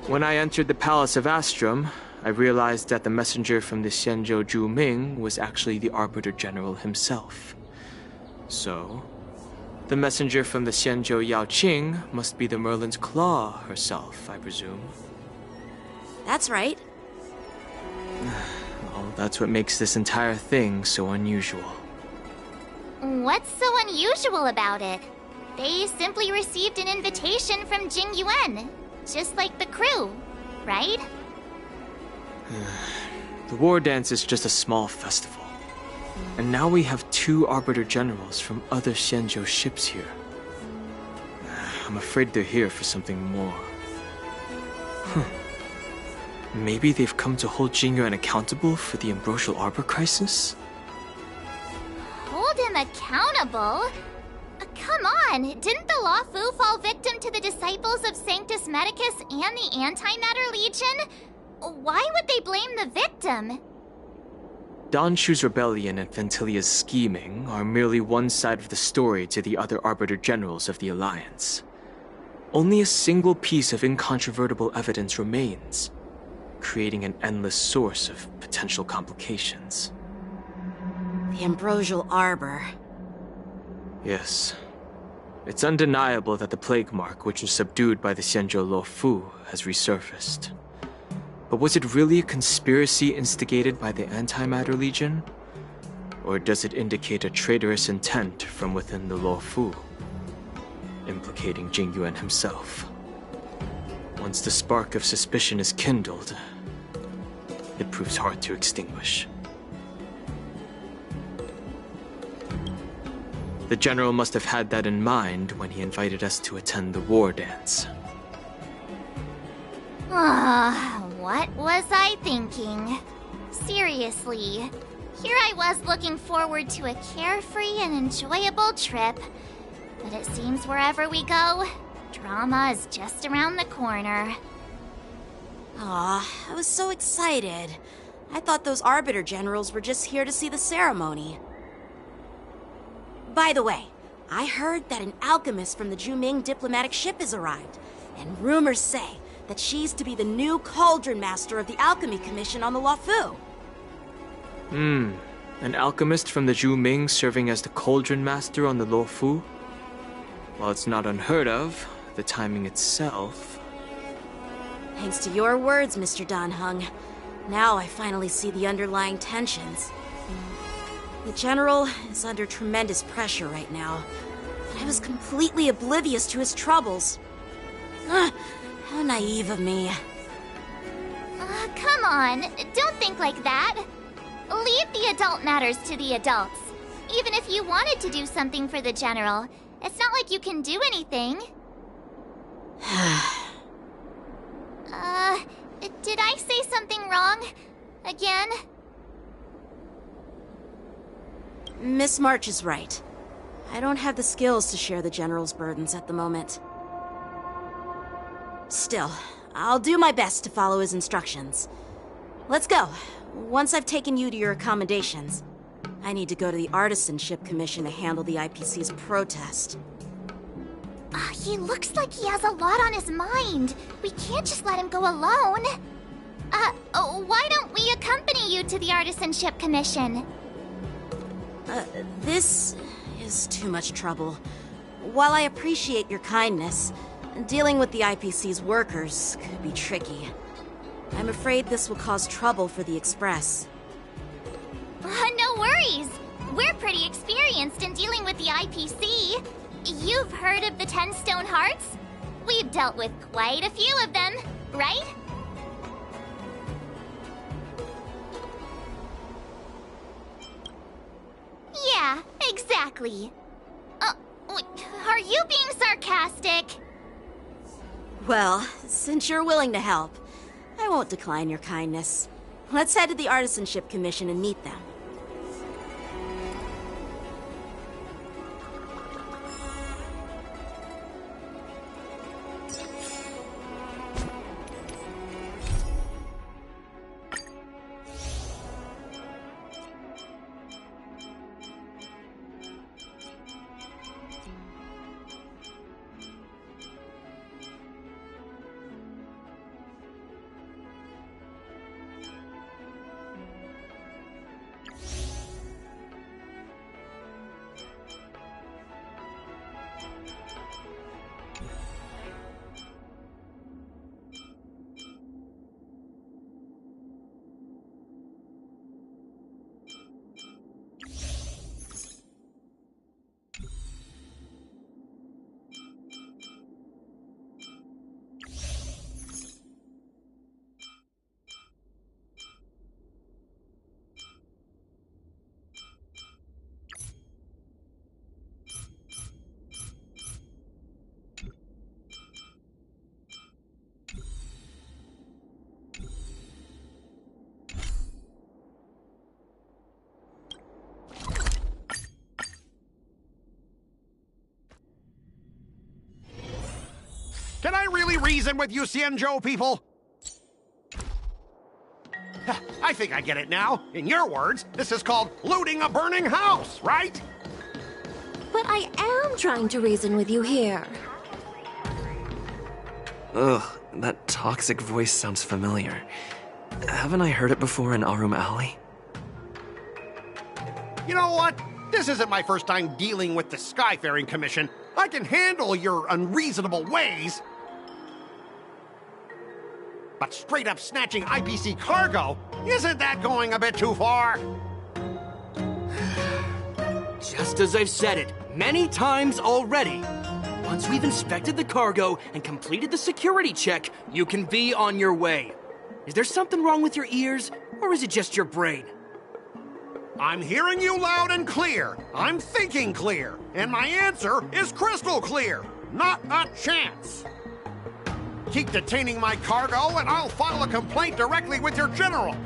When I entered the Palace of Astrum, I realized that the messenger from the Xianzhou Zhu Ming was actually the Arbiter General himself. So, the messenger from the Xianzhou Yao Qing must be the Merlin's Claw herself, I presume. That's right. Well, that's what makes this entire thing so unusual. What's so unusual about it? They simply received an invitation from Jingyuan, just like the crew, right? The war dance is just a small festival. And now we have 2 Arbiter Generals from other Xianzhou ships here. I'm afraid they're here for something more. Maybe they've come to hold Jingyuan accountable for the Ambrosial Arbor crisis? Hold him accountable? Come on, didn't the Lawfu fall victim to the disciples of Sanctus Medicus and the Antimatter Legion? Why would they blame the victim? Donshu's rebellion and Ventilia's scheming are merely one side of the story to the other Arbiter Generals of the Alliance. Only a single piece of incontrovertible evidence remains, creating an endless source of potential complications. The Ambrosial Arbor. Yes. It's undeniable that the plague mark, which was subdued by the Xianzhou Luofu, has resurfaced. But was it really a conspiracy instigated by the Antimatter Legion? Or does it indicate a traitorous intent from within the Luofu, implicating Jingyuan himself? Once the spark of suspicion is kindled, it proves hard to extinguish. The General must have had that in mind when he invited us to attend the war dance. What was I thinking? Seriously, here I was looking forward to a carefree and enjoyable trip. But it seems wherever we go, drama is just around the corner. Aw, I was so excited. I thought those Arbiter Generals were just here to see the ceremony. By the way, I heard that an alchemist from the Juming diplomatic ship has arrived, and rumors say that she's to be the new Cauldron Master of the Alchemy Commission on the Luofu. An alchemist from the Juming serving as the Cauldron Master on the Luofu? While it's not unheard of, the timing itself... Thanks to your words, Mr. Danheng. Now I finally see the underlying tensions. The General is under tremendous pressure right now, and I was completely oblivious to his troubles. How naive of me. Come on, don't think like that. Leave the adult matters to the adults. Even if you wanted to do something for the General, it's not like you can do anything. Did I say something wrong? Again? Miss March is right. I don't have the skills to share the General's burdens at the moment. Still, I'll do my best to follow his instructions. Let's go. Once I've taken you to your accommodations, I need to go to the Artisanship Commission to handle the IPC's protest. He looks like he has a lot on his mind. We can't just let him go alone. Why don't we accompany you to the Artisanship Commission? This is too much trouble. While I appreciate your kindness, dealing with the IPC's workers could be tricky. I'm afraid this will cause trouble for the Express. No worries. We're pretty experienced in dealing with the IPC. You've heard of the 10 Stone Hearts? We've dealt with quite a few of them, right? Yeah, exactly. Are you being sarcastic? Well, since you're willing to help, I won't decline your kindness. Let's head to the Artisanship Commission and meet them. Can I really reason with you, Xianzhou people? I think I get it now. In your words, this is called looting a burning house, right? But I am trying to reason with you here. Ugh, that toxic voice sounds familiar. Haven't I heard it before in Arum Alley? You know what? This isn't my first time dealing with the Skyfaring Commission. I can handle your unreasonable ways. But straight up snatching IPC cargo, isn't that going a bit too far? Just as I've said it many times already. Once we've inspected the cargo and completed the security check, you can be on your way. Is there something wrong with your ears, or is it just your brain? I'm hearing you loud and clear. I'm thinking clear. And my answer is crystal clear. Not a chance. Keep detaining my cargo, and I'll file a complaint directly with your general.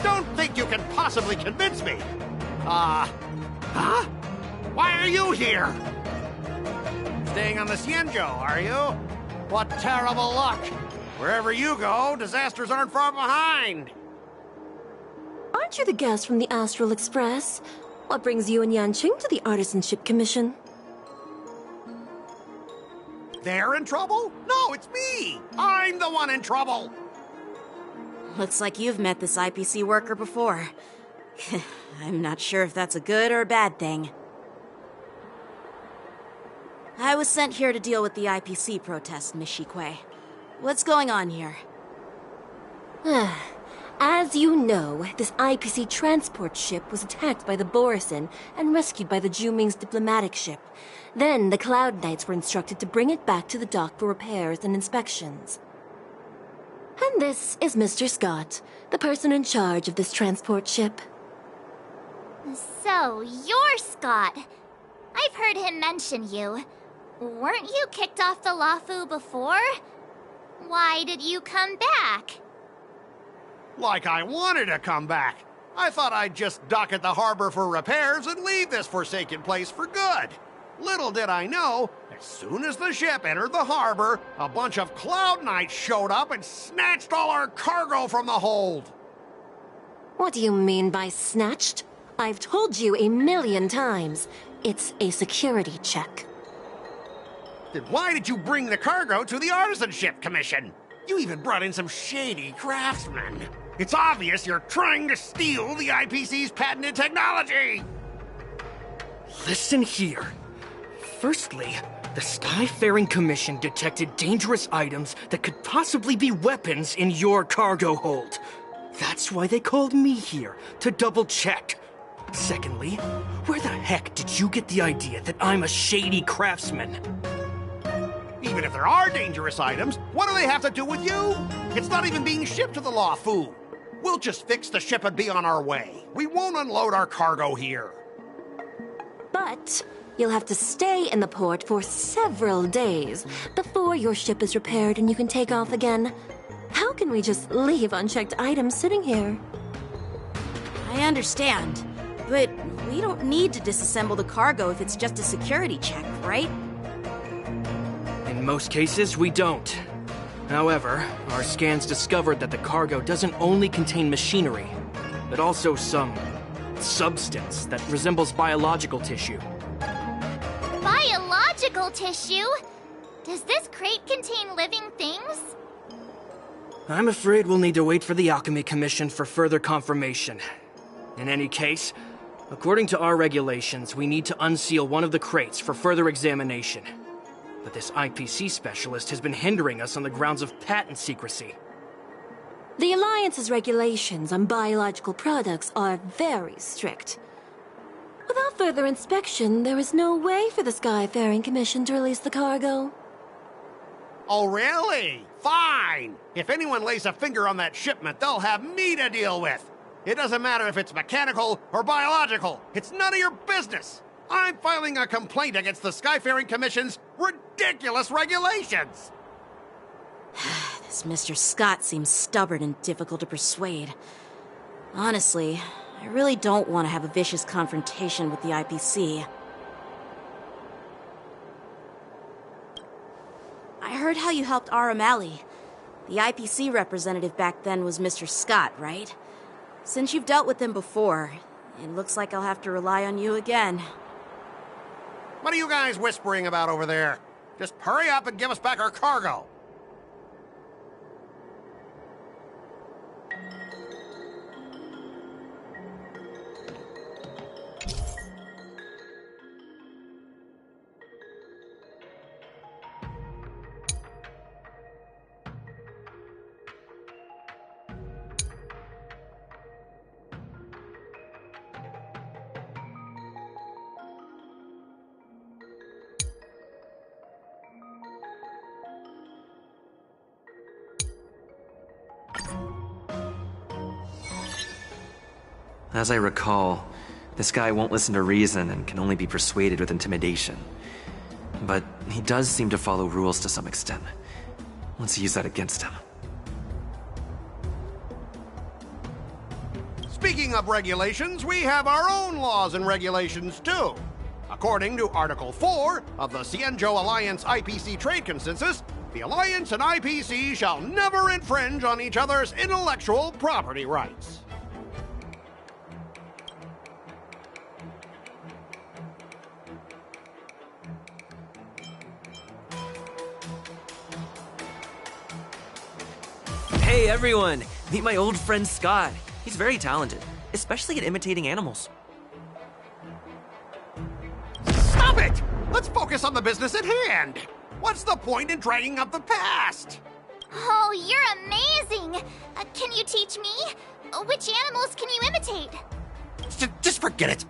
Don't think you can possibly convince me. Huh? Why are you here? Staying on the Xianzhou, are you? What terrible luck. Wherever you go, disasters aren't far behind. Aren't you the guest from the Astral Express? What brings you and Yanqing to the Artisanship Commission? They're in trouble? No, it's me! I'm the one in trouble! Looks like you've met this IPC worker before. I'm not sure if that's a good or a bad thing. I was sent here to deal with the IPC protest, Miss Shikui. What's going on here? As you know, this IPC transport ship was attacked by the Borisin and rescued by the Juming's diplomatic ship. Then the Cloud Knights were instructed to bring it back to the dock for repairs and inspections. And this is Mr. Scott, the person in charge of this transport ship. So, you're Scott. I've heard him mention you. Weren't you kicked off the Lafu before? Why did you come back? Like I wanted to come back. I thought I'd just dock at the harbor for repairs and leave this forsaken place for good. Little did I know, as soon as the ship entered the harbor, a bunch of Cloud Knights showed up and snatched all our cargo from the hold. What do you mean by snatched? I've told you 1,000,000 times. It's a security check. Then why did you bring the cargo to the Artisanship Commission? You even brought in some shady craftsmen. It's obvious you're trying to steal the IPC's patented technology! Listen here. Firstly, the Skyfaring Commission detected dangerous items that could possibly be weapons in your cargo hold. That's why they called me here, to double-check. Secondly, where the heck did you get the idea that I'm a shady craftsman? Even if there are dangerous items, what do they have to do with you? It's not even being shipped to the Lafu. We'll just fix the ship and be on our way. We won't unload our cargo here. But you'll have to stay in the port for several days before your ship is repaired and you can take off again. How can we just leave unchecked items sitting here? I understand, but we don't need to disassemble the cargo if it's just a security check, right? In most cases, we don't. However, our scans discovered that the cargo doesn't only contain machinery, but also some substance that resembles biological tissue. Biological tissue? Does this crate contain living things? I'm afraid we'll need to wait for the Alchemy Commission for further confirmation. In any case, according to our regulations, we need to unseal one of the crates for further examination. But this IPC specialist has been hindering us on the grounds of patent secrecy. The Alliance's regulations on biological products are very strict. Without further inspection, there is no way for the Skyfaring Commission to release the cargo. Oh, really? Fine! If anyone lays a finger on that shipment, they'll have me to deal with. It doesn't matter if it's mechanical or biological. It's none of your business. I'm filing a complaint against the Skyfaring Commission's ridiculous regulations. This Mr. Scott seems stubborn and difficult to persuade. Honestly, I really don't want to have a vicious confrontation with the IPC. I heard how you helped Aramali. The IPC representative back then was Mr. Scott, right? Since you've dealt with him before, it looks like I'll have to rely on you again. What are you guys whispering about over there? Just hurry up and give us back our cargo. As I recall, this guy won't listen to reason and can only be persuaded with intimidation. But he does seem to follow rules to some extent. Let's use that against him. Speaking of regulations, we have our own laws and regulations too. According to Article 4 of the Xianzhou Alliance IPC Trade Consensus, the Alliance and IPC shall never infringe on each other's intellectual property rights. Hey everyone! Meet my old friend Scott. He's very talented, especially at imitating animals. Stop it! Let's focus on the business at hand. What's the point in dragging up the past? Oh, you're amazing! Can you teach me? Which animals can you imitate? Just forget it.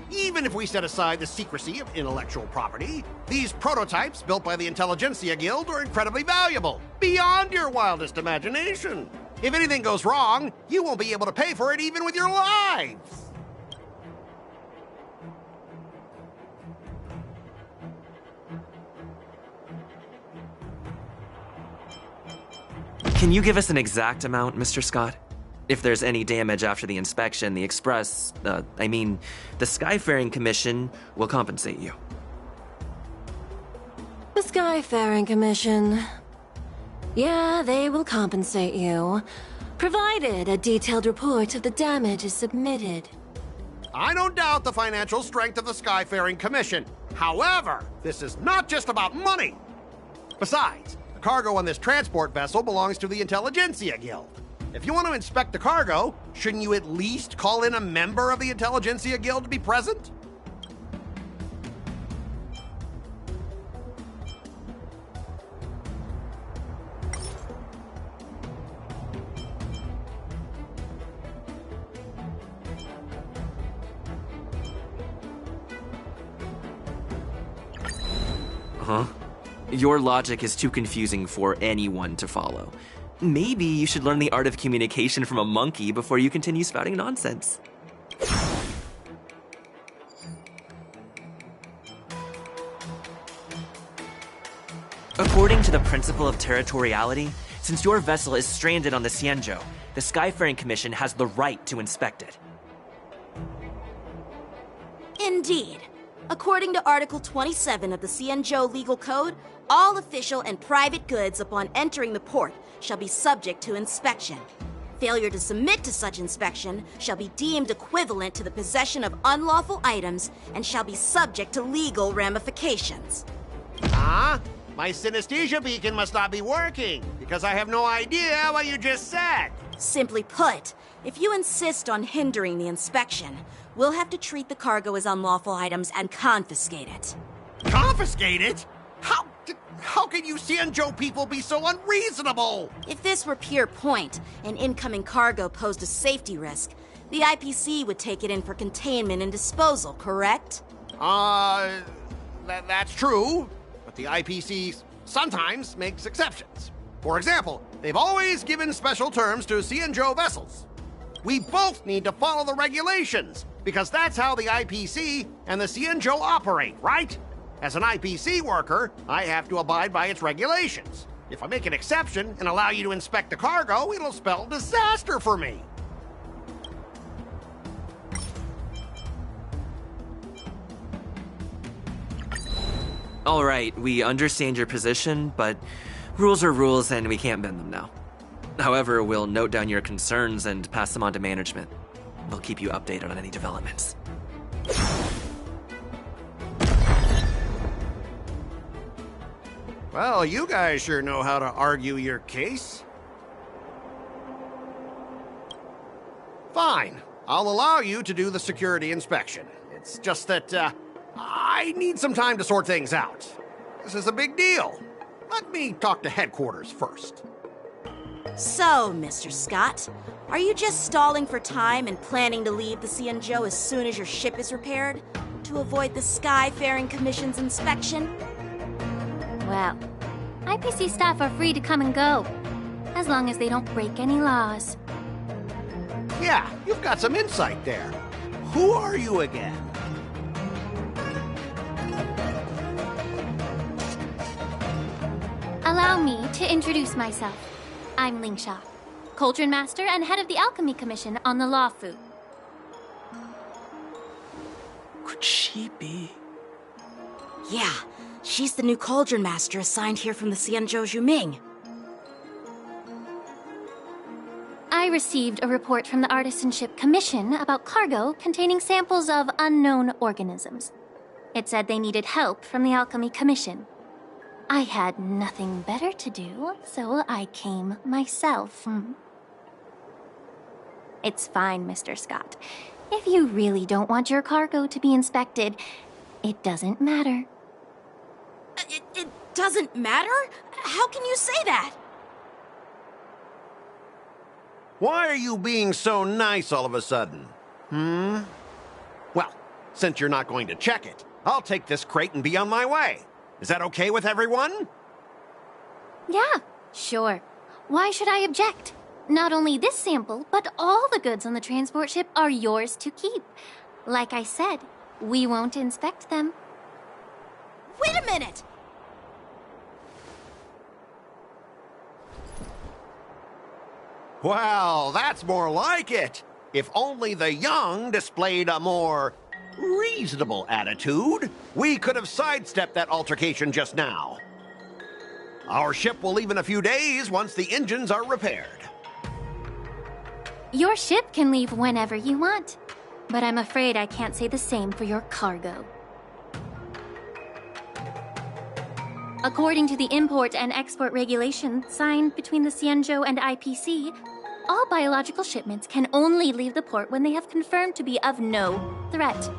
Even if we set aside the secrecy of intellectual property, these prototypes built by the Intelligentsia Guild are incredibly valuable, beyond your wildest imagination. If anything goes wrong, you won't be able to pay for it even with your lives. Can you give us an exact amount, Mr. Scott? If there's any damage after the inspection, the the Skyfaring Commission will compensate you. The Skyfaring Commission. Yeah, they will compensate you, provided a detailed report of the damage is submitted. I don't doubt the financial strength of the Skyfaring Commission. However, this is not just about money. Besides, the cargo on this transport vessel belongs to the Intelligentsia Guild. If you want to inspect the cargo, shouldn't you at least call in a member of the Intelligentsia Guild to be present? Huh? Your logic is too confusing for anyone to follow. Maybe you should learn the art of communication from a monkey before you continue spouting nonsense. According to the principle of territoriality, since your vessel is stranded on the Xianzhou, the Skyfaring Commission has the right to inspect it. Indeed. According to Article 27 of the Xianzhou Legal Code, all official and private goods upon entering the port shall be subject to inspection. Failure to submit to such inspection shall be deemed equivalent to the possession of unlawful items and shall be subject to legal ramifications. Huh? My synesthesia beacon must not be working, because I have no idea what you just said. Simply put, if you insist on hindering the inspection, we'll have to treat the cargo as unlawful items and confiscate it. Confiscate it? How can you Xianzhou people be so unreasonable? If this were pure point, and incoming cargo posed a safety risk, the IPC would take it in for containment and disposal, correct? That's true, but the IPC sometimes makes exceptions. For example, they've always given special terms to Xianzhou vessels. We both need to follow the regulations, because that's how the IPC and the Xianzhou operate, right? As an IPC worker, I have to abide by its regulations. If I make an exception and allow you to inspect the cargo, it'll spell disaster for me. All right, we understand your position, but rules are rules and we can't bend them now. However, we'll note down your concerns and pass them on to management. We'll keep you updated on any developments. Well, you guys sure know how to argue your case. Fine. I'll allow you to do the security inspection. It's just that, I need some time to sort things out. This is a big deal. Let me talk to headquarters first. So, Mr. Scott, are you just stalling for time and planning to leave the Xianzhou as soon as your ship is repaired? To avoid the Skyfaring Commission's inspection? Well, IPC staff are free to come and go, as long as they don't break any laws. Yeah, you've got some insight there. Who are you again? Allow me to introduce myself. I'm Lingsha, Cauldron Master and head of the Alchemy Commission on the Lawfu. Could she be? Yeah, she's the new Cauldron Master assigned here from the Xianzhou Zhuming. I received a report from the Artisanship Commission about cargo containing samples of unknown organisms. It said they needed help from the Alchemy Commission. I had nothing better to do, so I came myself. It's fine, Mr. Scott. If you really don't want your cargo to be inspected, it doesn't matter. It doesn't matter? How can you say that? Why are you being so nice all of a sudden? Well, since you're not going to check it, I'll take this crate and be on my way. Is that okay with everyone? Yeah, sure. Why should I object? Not only this sample, but all the goods on the transport ship are yours to keep. Like I said, we won't inspect them. Wait a minute! Well, that's more like it. If only the young displayed a more reasonable attitude, we could have sidestepped that altercation just now. Our ship will leave in a few days once the engines are repaired. Your ship can leave whenever you want, but I'm afraid I can't say the same for your cargo. According to the import and export regulation signed between the Xianzhou and IPC, all biological shipments can only leave the port when they have confirmed to be of no threat,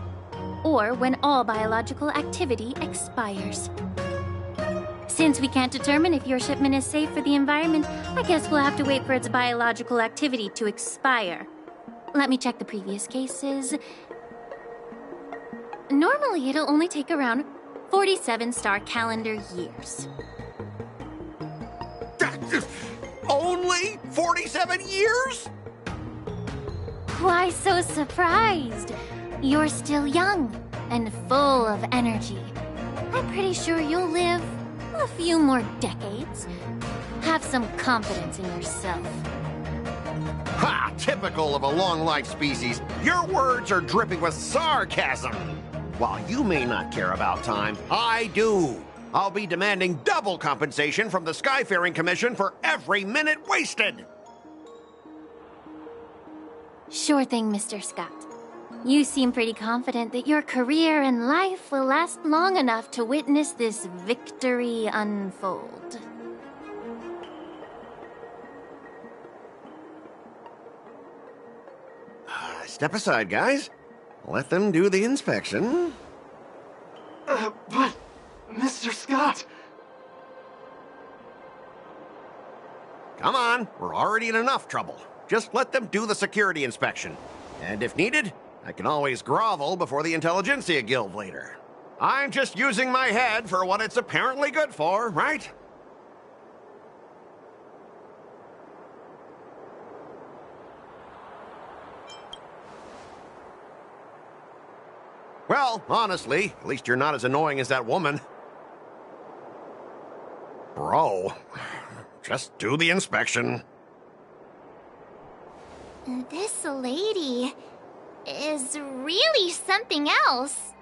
or when all biological activity expires. Since we can't determine if your shipment is safe for the environment, I guess we'll have to wait for its biological activity to expire. Let me check the previous cases. Normally, it'll only take around 47 star calendar years. Only 47 years? Why so surprised? You're still young and full of energy. I'm pretty sure you'll live a few more decades. Have some confidence in yourself. Ha! Typical of a long-life species. Your words are dripping with sarcasm. While you may not care about time, I do. I'll be demanding double compensation from the Skyfaring Commission for every minute wasted. Sure thing, Mr. Scott. You seem pretty confident that your career and life will last long enough to witness this victory unfold. Step aside, guys. Let them do the inspection. But, Mr. Scott... Come on, we're already in enough trouble. Just let them do the security inspection. And if needed, I can always grovel before the Intelligentsia Guild later. I'm just using my head for what it's apparently good for, right? Well, honestly, at least you're not as annoying as that woman. Bro, Just do the inspection. This lady is really something else.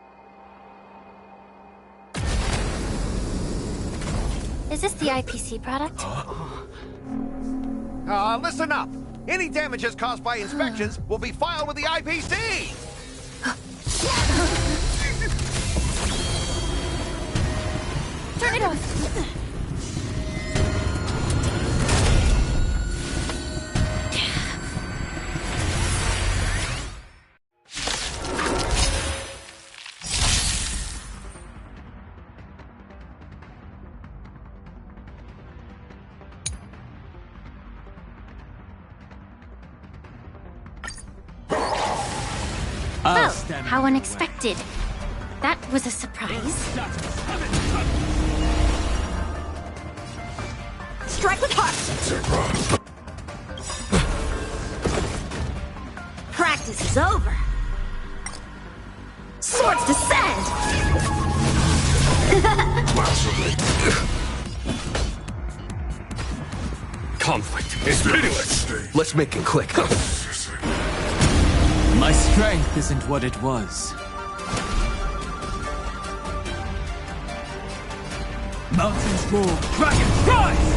Is this the IPC product? Listen up. Any damages caused by inspections will be filed with the IPC. Turn it off. Oh, how unexpected. That was a surprise. Strike with heart! Practice is over. Swords descend! Conflict is pitiless. Let's make it click. My strength isn't what it was. Mountains roar, dragons rise!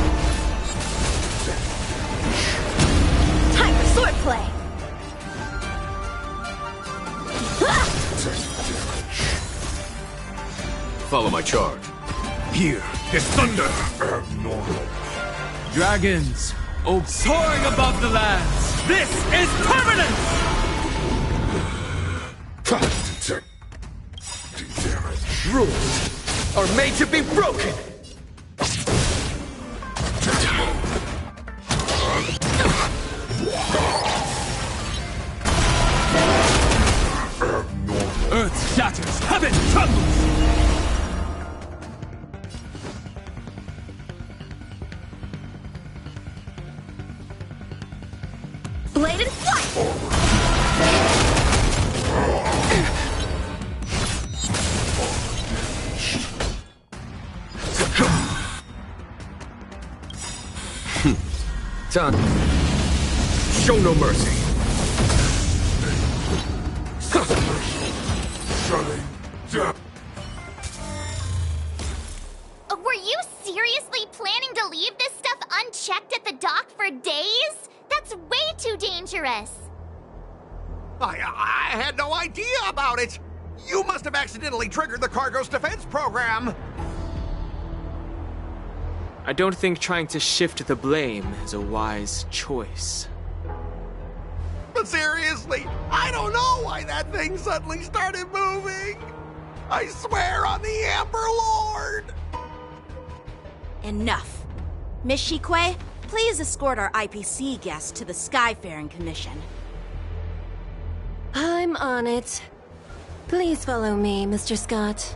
Time for swordplay! Follow my charge. Here is thunder. Abnormal. Dragons, soaring above the lands. This is permanence! Rules are made to be broken. Earth shatters, heaven trembles. Blade and flight! Done. Show no mercy. Were you seriously planning to leave this stuff unchecked at the dock for days? That's way too dangerous. I had no idea about it. You must have accidentally triggered the cargo's defense program. I don't think trying to shift the blame is a wise choice. But seriously, I don't know why that thing suddenly started moving. I swear on the Amber Lord. Enough. Miss Shikwe, please escort our IPC guest to the Skyfaring Commission. I'm on it. Please follow me, Mr. Scott.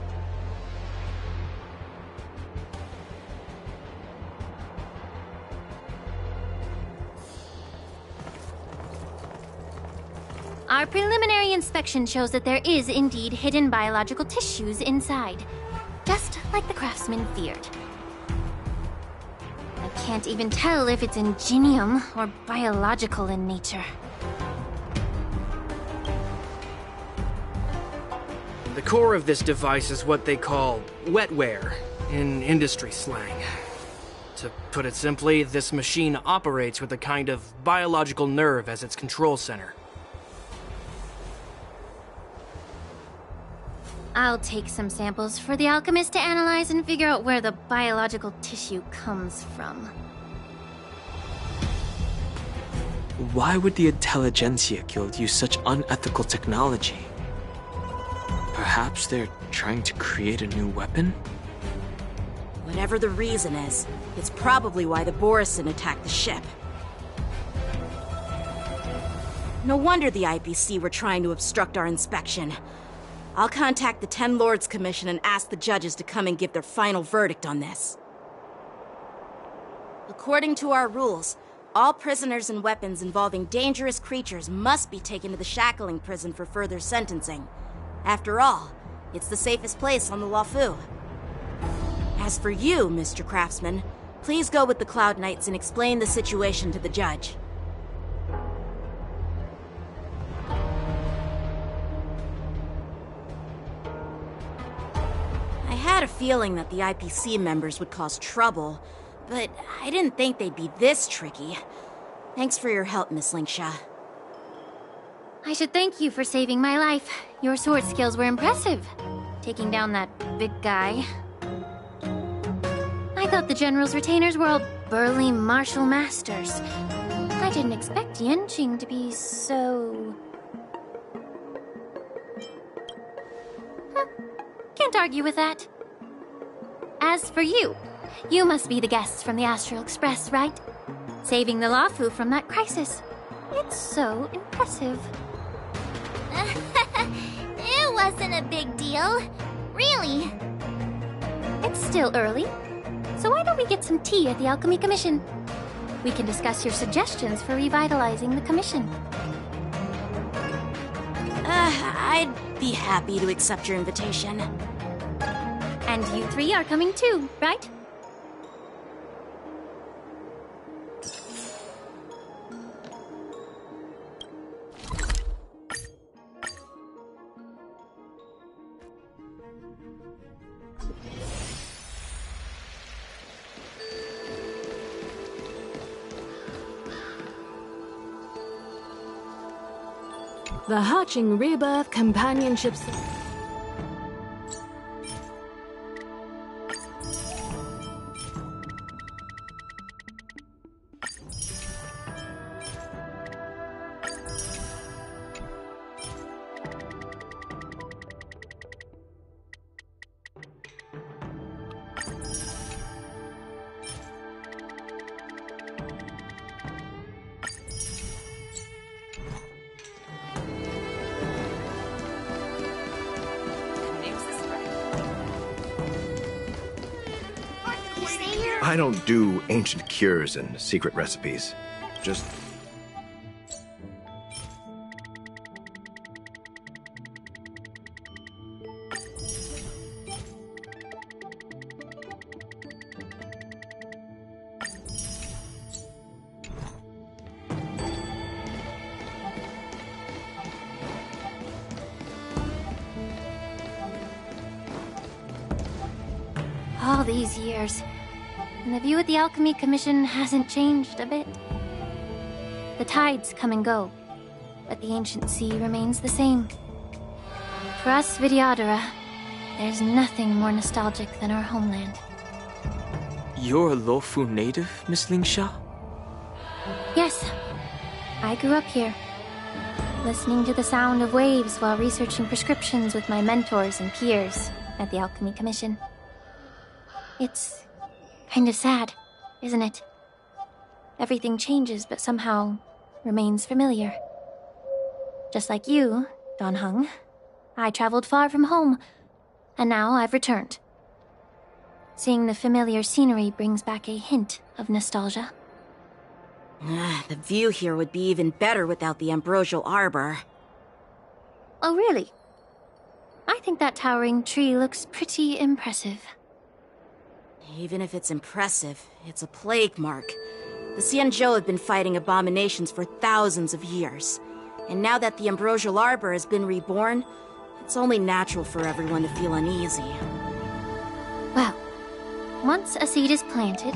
Our preliminary inspection shows that there is indeed hidden biological tissues inside. Just like the craftsman feared. I can't even tell if it's ingenium or biological in nature. The core of this device is what they call wetware in industry slang. To put it simply, this machine operates with a kind of biological nerve as its control center. I'll take some samples for the alchemist to analyze and figure out where the biological tissue comes from. Why would the Intelligentsia Guild use such unethical technology? Perhaps they're trying to create a new weapon? Whatever the reason is, it's probably why the Borisin attacked the ship. No wonder the IPC were trying to obstruct our inspection. I'll contact the Ten Lords Commission and ask the judges to come and give their final verdict on this. According to our rules, all prisoners and weapons involving dangerous creatures must be taken to the shackling prison for further sentencing. After all, it's the safest place on the Luofu. As for you, Mr. Craftsman, Please go with the Cloud Knights and explain the situation to the judge. I had a feeling that the IPC members would cause trouble, but I didn't think they'd be this tricky. Thanks for your help, Miss Linksha. I should thank you for saving my life. Your sword skills were impressive. Taking down that big guy. I thought the General's retainers were all burly martial masters. I didn't expect Yanqing to be so... Can't argue with that. As for you, you must be the guests from the Astral Express, right? Saving the Luofu from that crisis. It's so impressive. It wasn't a big deal. Really. It's still early. So why don't we get some tea at the Alchemy Commission? We can discuss your suggestions for revitalizing the commission. I'd be happy to accept your invitation. And you three are coming too, right? The Hatching Rebirth Companionship... I don't do ancient cures and secret recipes. Just... All these years, and the view at the Alchemy Commission hasn't changed a bit. The tides come and go, but the ancient sea remains the same. For us Vidyadhara, there's nothing more nostalgic than our homeland. You're a Luofu native, Miss Linksha? Yes, I grew up here, listening to the sound of waves while researching prescriptions with my mentors and peers at the Alchemy Commission. It's kind of sad, isn't it? Everything changes, but somehow remains familiar. Just like you, Don Hung, I traveled far from home, and now I've returned. Seeing the familiar scenery brings back a hint of nostalgia. The view here would be even better without the ambrosial arbor. Oh, really? I think that towering tree looks pretty impressive. Even if it's impressive, it's a plague mark. The Xianzhou have been fighting abominations for thousands of years. And now that the ambrosial arbor has been reborn, it's only natural for everyone to feel uneasy. Well, once a seed is planted,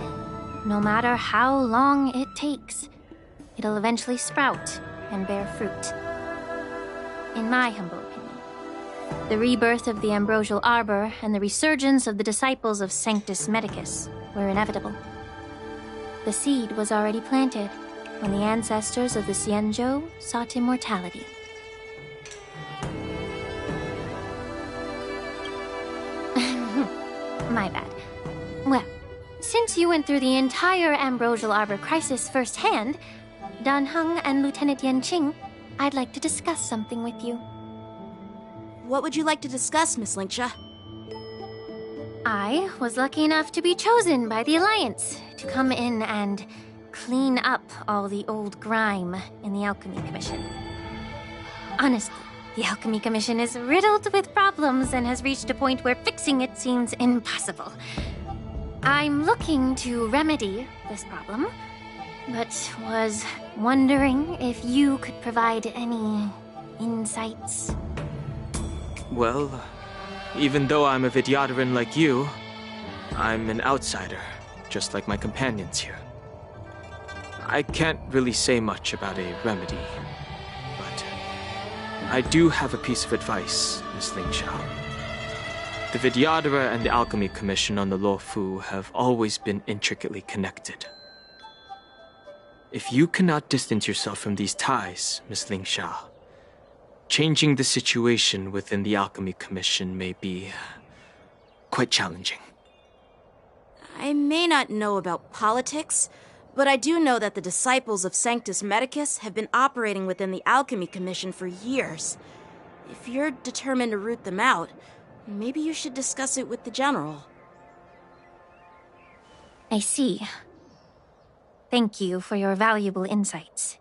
no matter how long it takes, it'll eventually sprout and bear fruit. In my humble opinion, the rebirth of the ambrosial arbor and the resurgence of the disciples of Sanctus Medicus were inevitable. The seed was already planted when the ancestors of the Xianzhou sought immortality. My bad. Well, since you went through the entire ambrosial arbor crisis firsthand, Dan Heng and Lieutenant Yanqing, I'd like to discuss something with you. What would you like to discuss, Miss Linksha? I was lucky enough to be chosen by the Alliance to come in and clean up all the old grime in the Alchemy Commission. Honestly, the Alchemy Commission is riddled with problems and has reached a point where fixing it seems impossible. I'm looking to remedy this problem, but was wondering if you could provide any insights. Well, even though I'm a Vidyadharan like you, I'm an outsider, just like my companions here. I can't really say much about a remedy, but I do have a piece of advice, Miss Lingsha. The Vidyadhara and the Alchemy Commission on the Luofu have always been intricately connected. If you cannot distance yourself from these ties, Miss Lingsha, changing the situation within the Alchemy Commission may be quite challenging. I may not know about politics, but I do know that the disciples of Sanctus Medicus have been operating within the Alchemy Commission for years. If you're determined to root them out, maybe you should discuss it with the General. I see. Thank you for your valuable insights.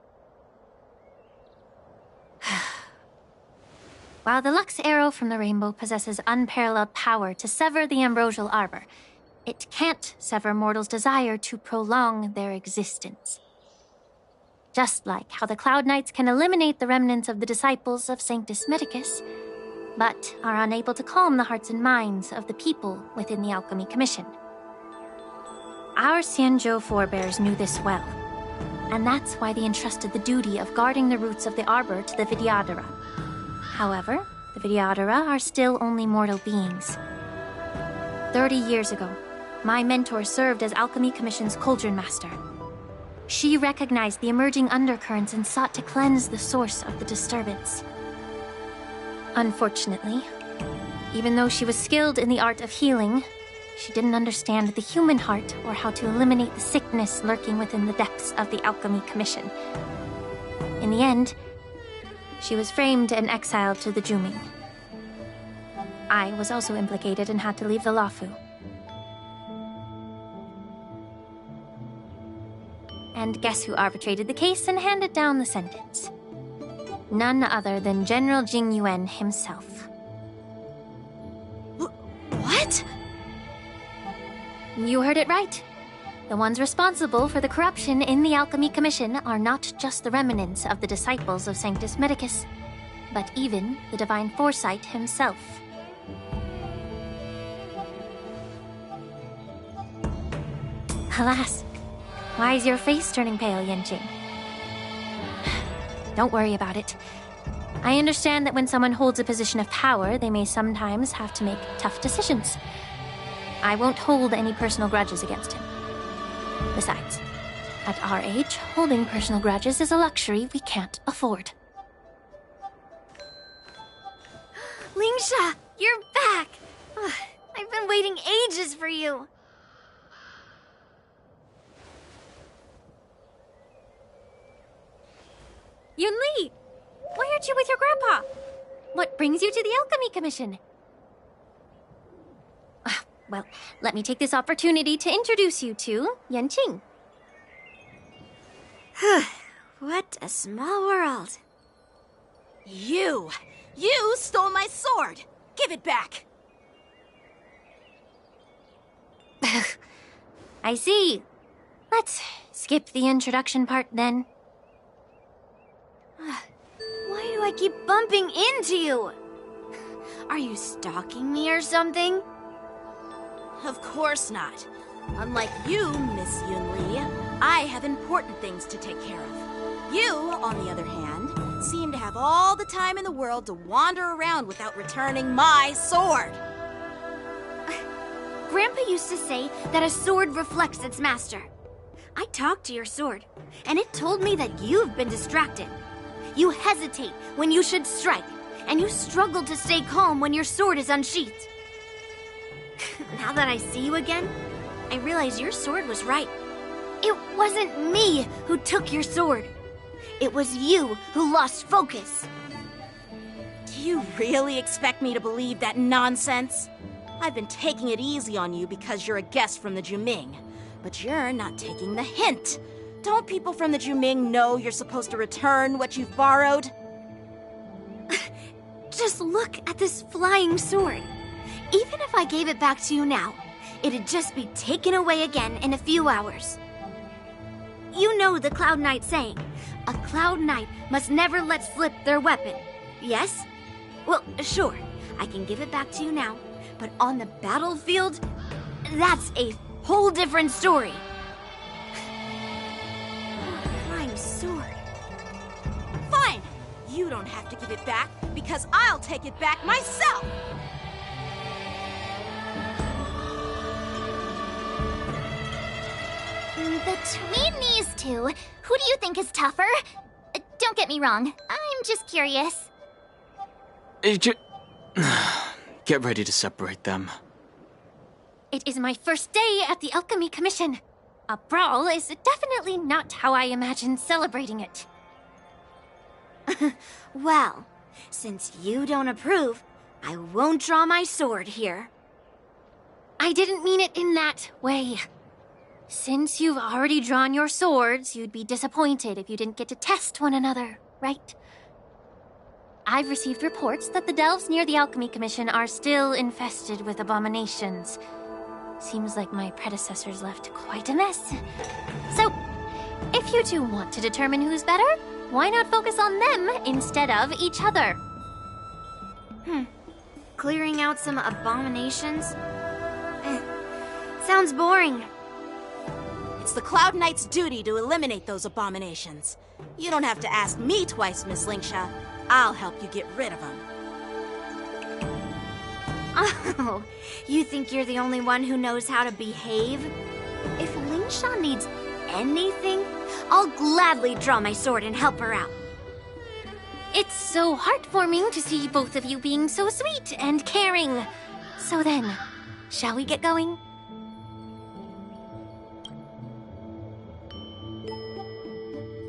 While the Lux Arrow from the Rainbow possesses unparalleled power to sever the Ambrosial Arbor, it can't sever mortals' desire to prolong their existence. Just like how the Cloud Knights can eliminate the remnants of the disciples of Sanctus Medicus, but are unable to calm the hearts and minds of the people within the Alchemy Commission. Our Xianzhou forebears knew this well, and that's why they entrusted the duty of guarding the roots of the Arbor to the Vidyadhara. However, the Vidyadhara are still only mortal beings. 30 years ago, my mentor served as Alchemy Commission's Cauldron Master. She recognized the emerging undercurrents and sought to cleanse the source of the disturbance. Unfortunately, even though she was skilled in the art of healing, she didn't understand the human heart or how to eliminate the sickness lurking within the depths of the Alchemy Commission. In the end, she was framed and exiled to the Juming. I was also implicated and had to leave the Luofu. And guess who arbitrated the case and handed down the sentence? None other than General Jing Yuan himself. What? You heard it right. The ones responsible for the corruption in the Alchemy Commission are not just the remnants of the disciples of Sanctus Medicus, but even the Divine Foresight himself. Alas, why is your face turning pale, Yanqing? Don't worry about it. I understand that when someone holds a position of power, they may sometimes have to make tough decisions. I won't hold any personal grudges against him. Besides, at our age, holding personal grudges is a luxury we can't afford. Lingsha, you're back! Ugh, I've been waiting ages for you. Yunli! Why aren't you with your grandpa? What brings you to the Alchemy Commission? Well, let me take this opportunity to introduce you to Yanqing. What a small world. You stole my sword! Give it back! I see. Let's skip the introduction part then. Why do I keep bumping into you? Are you stalking me or something? Of course not. Unlike you, Miss Yunli, I have important things to take care of. You, on the other hand, seem to have all the time in the world to wander around without returning my sword. Grandpa used to say that a sword reflects its master. I talked to your sword, and it told me that you've been distracted. You hesitate when you should strike, and you struggle to stay calm when your sword is unsheathed. Now that I see you again, I realize your sword was right. It wasn't me who took your sword. It was you who lost focus. Do you really expect me to believe that nonsense? I've been taking it easy on you because you're a guest from the Juming, but you're not taking the hint. Don't people from the Juming know you're supposed to return what you've borrowed? Just look at this flying sword. Even if I gave it back to you now, it'd just be taken away again in a few hours. You know the Cloud Knight saying, a Cloud Knight must never let slip their weapon, yes? Well, sure, I can give it back to you now, but on the battlefield, that's a whole different story. Flying sword. Fine! You don't have to give it back, because I'll take it back myself! Between these two, who do you think is tougher? Don't get me wrong, I'm just curious. Get ready to separate them. It is my first day at the Alchemy Commission. A brawl is definitely not how I imagined celebrating it. Well, since you don't approve, I won't draw my sword here. I didn't mean it in that way. Since you've already drawn your swords, you'd be disappointed if you didn't get to test one another, right? I've received reports that the delves near the Alchemy Commission are still infested with abominations. Seems like my predecessors left quite a mess. So, if you two want to determine who's better, why not focus on them instead of each other? Clearing out some abominations? Sounds boring. It's the Cloud Knight's duty to eliminate those abominations. You don't have to ask me twice, Miss Lingsha. I'll help you get rid of them. Oh, you think you're the only one who knows how to behave? If Lingsha needs anything, I'll gladly draw my sword and help her out. It's so heartwarming to see both of you being so sweet and caring. So then, shall we get going?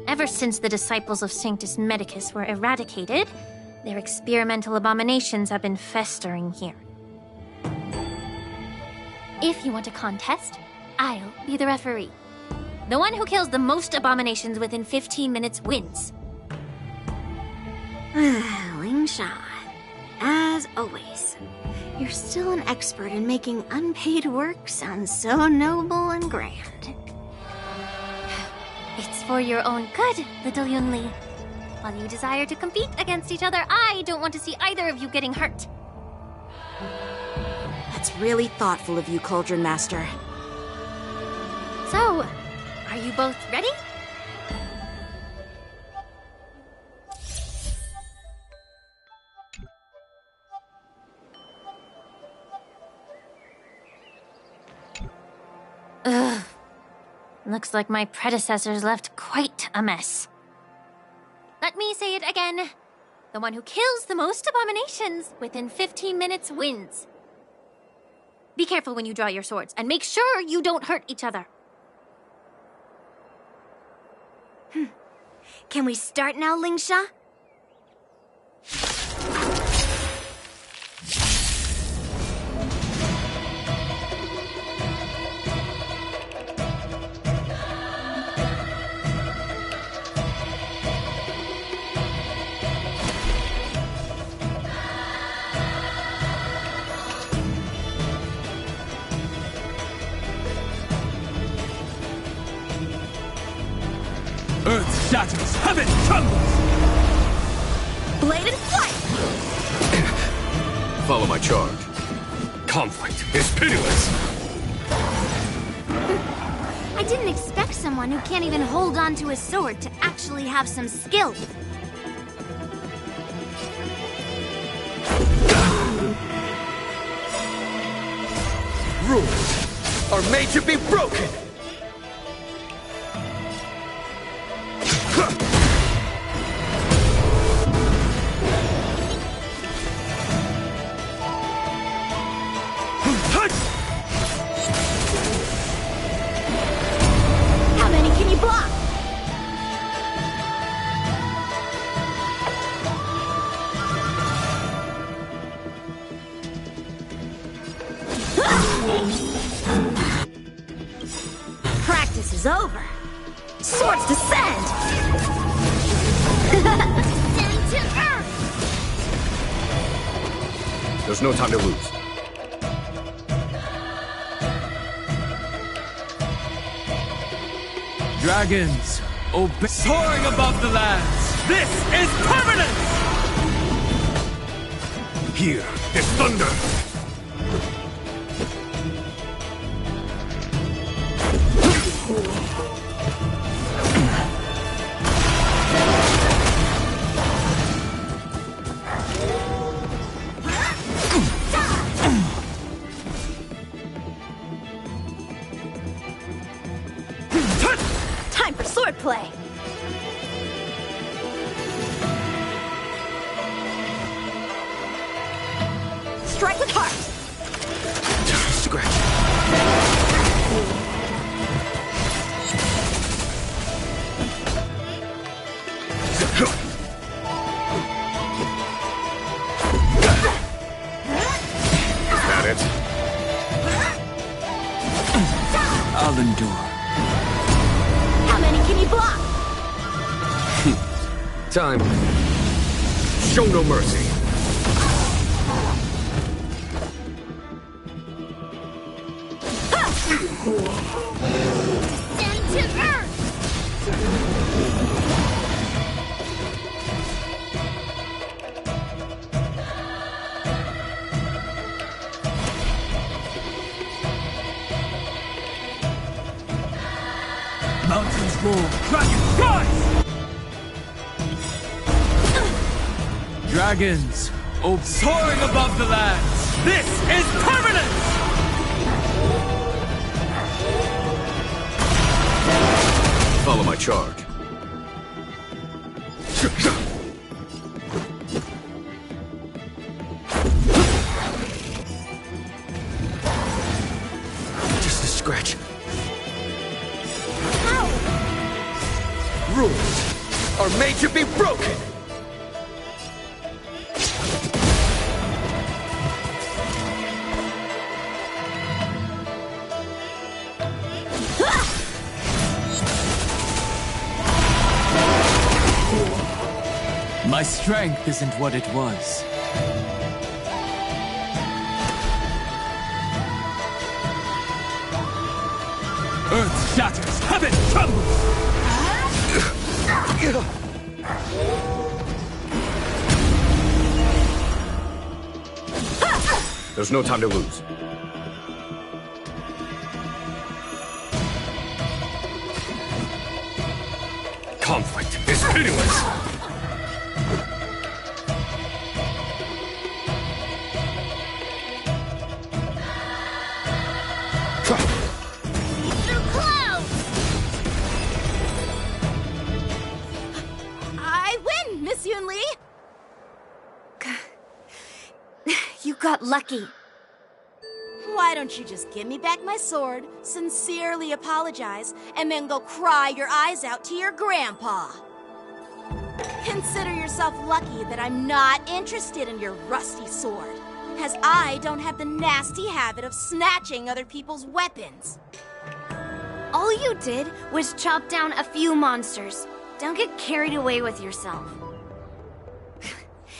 Ever since the disciples of Sanctus Medicus were eradicated, their experimental abominations have been festering here. If you want a contest, I'll be the referee. The one who kills the most abominations within 15 minutes wins. Lingsha, as always, you're still an expert in making unpaid work sound so noble and grand. It's for your own good, little Yunli. While you desire to compete against each other, I don't want to see either of you getting hurt. That's really thoughtful of you, Cauldron Master. So, are you both ready? Ugh. Looks like my predecessors left quite a mess. Let me say it again. The one who kills the most abominations within 15 minutes wins. Be careful when you draw your swords, and make sure you don't hurt each other. Can we start now, Lingsha? Earth shatters, heaven trembles! Blade and flight! Follow my charge. Conflict is pitiless! I didn't expect someone who can't even hold on to a sword to actually have some skill. Rules are made to be broken! How many can you block? Practice is over. Swords descend! Down to earth! There's no time to lose. Dragons, obey. Soaring above the lands. This is permanence! Here is thunder! Time for swordplay! Strike with heart! Scratch. Is that it? I'll endure. How many can you block? Time. Show no mercy. Descend to Earth! Mountains roar, dragons rise! Dragons, soaring above the lands. This is permanence! Follow my charge. Just a scratch. Rules are made to be broken! My strength isn't what it was. Earth shatters, heaven trembles! There's no time to lose. Conflict is pitiless! Through clouds! I win, Miss Yun Li! You got lucky. Why don't you just give me back my sword, sincerely apologize, and then go cry your eyes out to your grandpa? Consider yourself lucky that I'm not interested in your rusty sword, as I don't have the nasty habit of snatching other people's weapons. All you did was chop down a few monsters. Don't get carried away with yourself.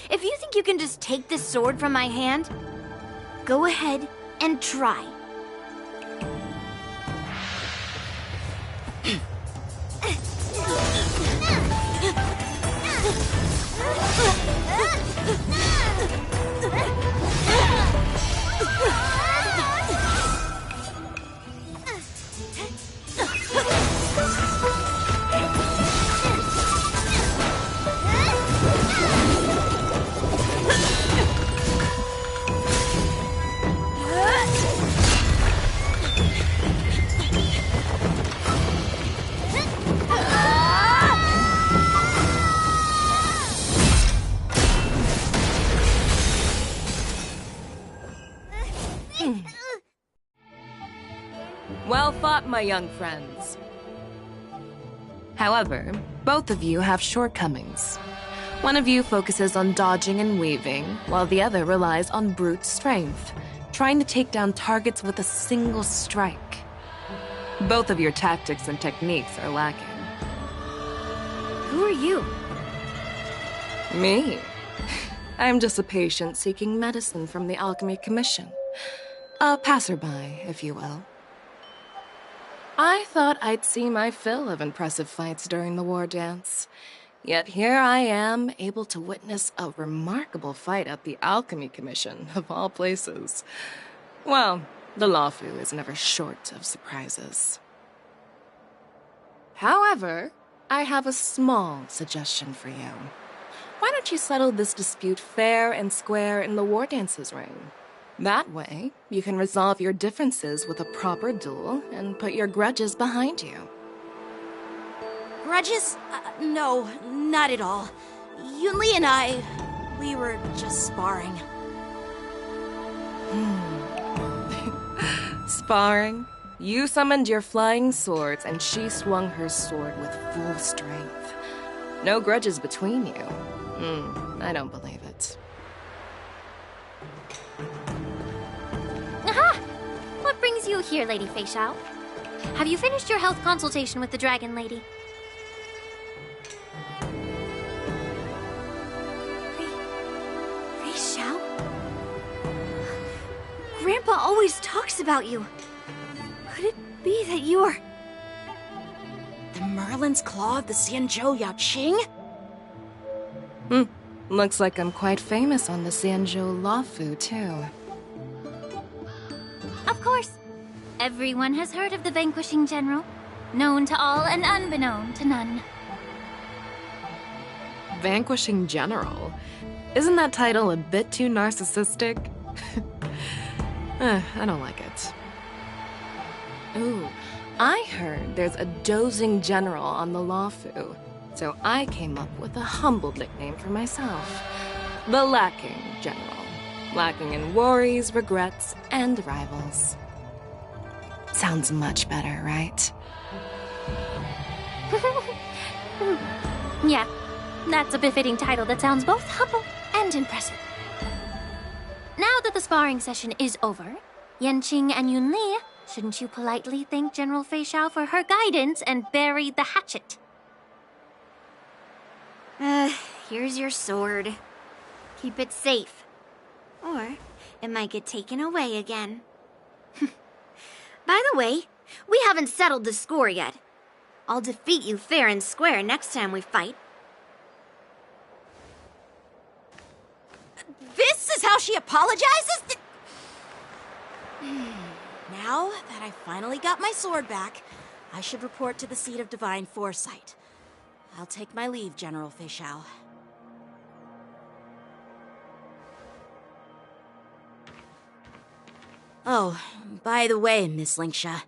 If you think you can just take this sword from my hand, go ahead and try. Well fought, my young friends. However, both of you have shortcomings. One of you focuses on dodging and weaving, while the other relies on brute strength, trying to take down targets with a single strike. Both of your tactics and techniques are lacking. Who are you? Me? I'm just a patient seeking medicine from the Alchemy Commission. A passerby, if you will. I thought I'd see my fill of impressive fights during the war dance. Yet here I am, able to witness a remarkable fight at the Alchemy Commission, of all places. Well, the Lawfu is never short of surprises. However, I have a small suggestion for you. Why don't you settle this dispute fair and square in the war dances ring? That way, you can resolve your differences with a proper duel and put your grudges behind you. Grudges? No, not at all. Yunli and I, we were just sparring. Sparring? You summoned your flying swords and she swung her sword with full strength. No grudges between you. I don't believe it. Aha! What brings you here, Lady Fei Xiao? Have you finished your health consultation with the Dragon Lady? Fei Xiao? Grandpa always talks about you. Could it be that you're... The Merlin's Claw of the Xianzhou Yaoqing? Looks like I'm quite famous on the Xianzhou Lawfu, too. Of course. Everyone has heard of the Vanquishing General. Known to all and unbeknown to none. Vanquishing General? Isn't that title a bit too narcissistic? I don't like it. Ooh, I heard there's a dozing general on the Lawfu, so I came up with a humble nickname for myself. The Lacking General. Lacking in worries, regrets, and rivals. Sounds much better, right? Yeah, that's a befitting title that sounds both humble and impressive. Now that the sparring session is over, Yanqing and Yunli, shouldn't you politely thank General Fei Xiao for her guidance and bury the hatchet? Here's your sword. Keep it safe. Or it might get taken away again. By the way, we haven't settled the score yet. I'll defeat you fair and square next time we fight. This is how she apologizes? Now that I finally got my sword back, I should report to the seat of divine foresight. I'll take my leave, General Fei Xiao. Oh, by the way, Miss Linksha,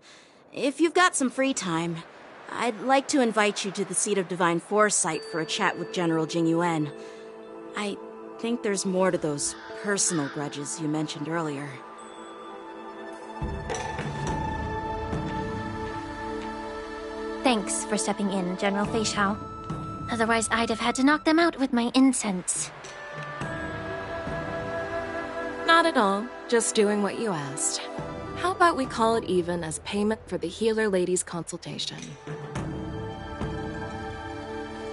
if you've got some free time, I'd like to invite you to the seat of divine foresight for a chat with General Jingyuan. I think there's more to those personal grudges you mentioned earlier. Thanks for stepping in, General Fei Xiao. Otherwise, I'd have had to knock them out with my incense. Not at all. Just doing what you asked. How about we call it even as payment for the healer lady's consultation?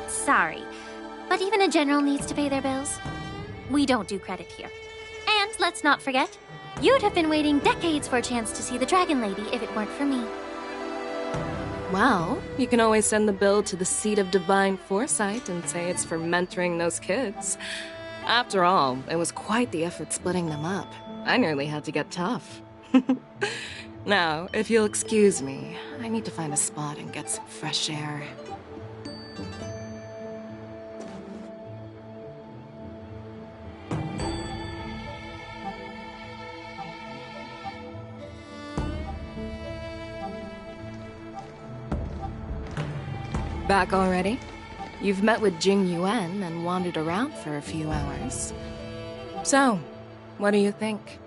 Sorry, but even a general needs to pay their bills. We don't do credit here. And let's not forget, you'd have been waiting decades for a chance to see the Dragon Lady if it weren't for me. Well, you can always send the bill to the seat of divine foresight and say it's for mentoring those kids. After all, it was quite the effort splitting them up. I nearly had to get tough. Now, if you'll excuse me, I need to find a spot and get some fresh air. Back already? You've met with Jing Yuan and wandered around for a few hours. So, what do you think?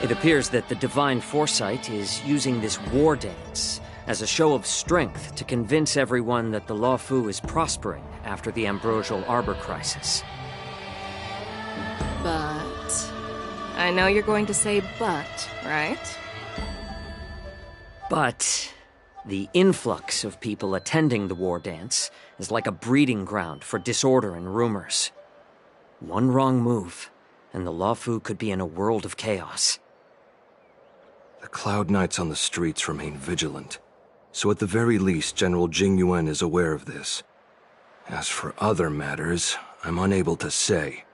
It appears that the Divine Foresight is using this war dance as a show of strength to convince everyone that the Lawfu is prospering after the Ambrosial Arbor crisis. But... I know you're going to say but, right? But the influx of people attending the war dance is like a breeding ground for disorder and rumors. One wrong move, and the Lawfu could be in a world of chaos. The Cloud Knights on the streets remain vigilant, so at the very least, General Jing Yuan is aware of this. As for other matters, I'm unable to say.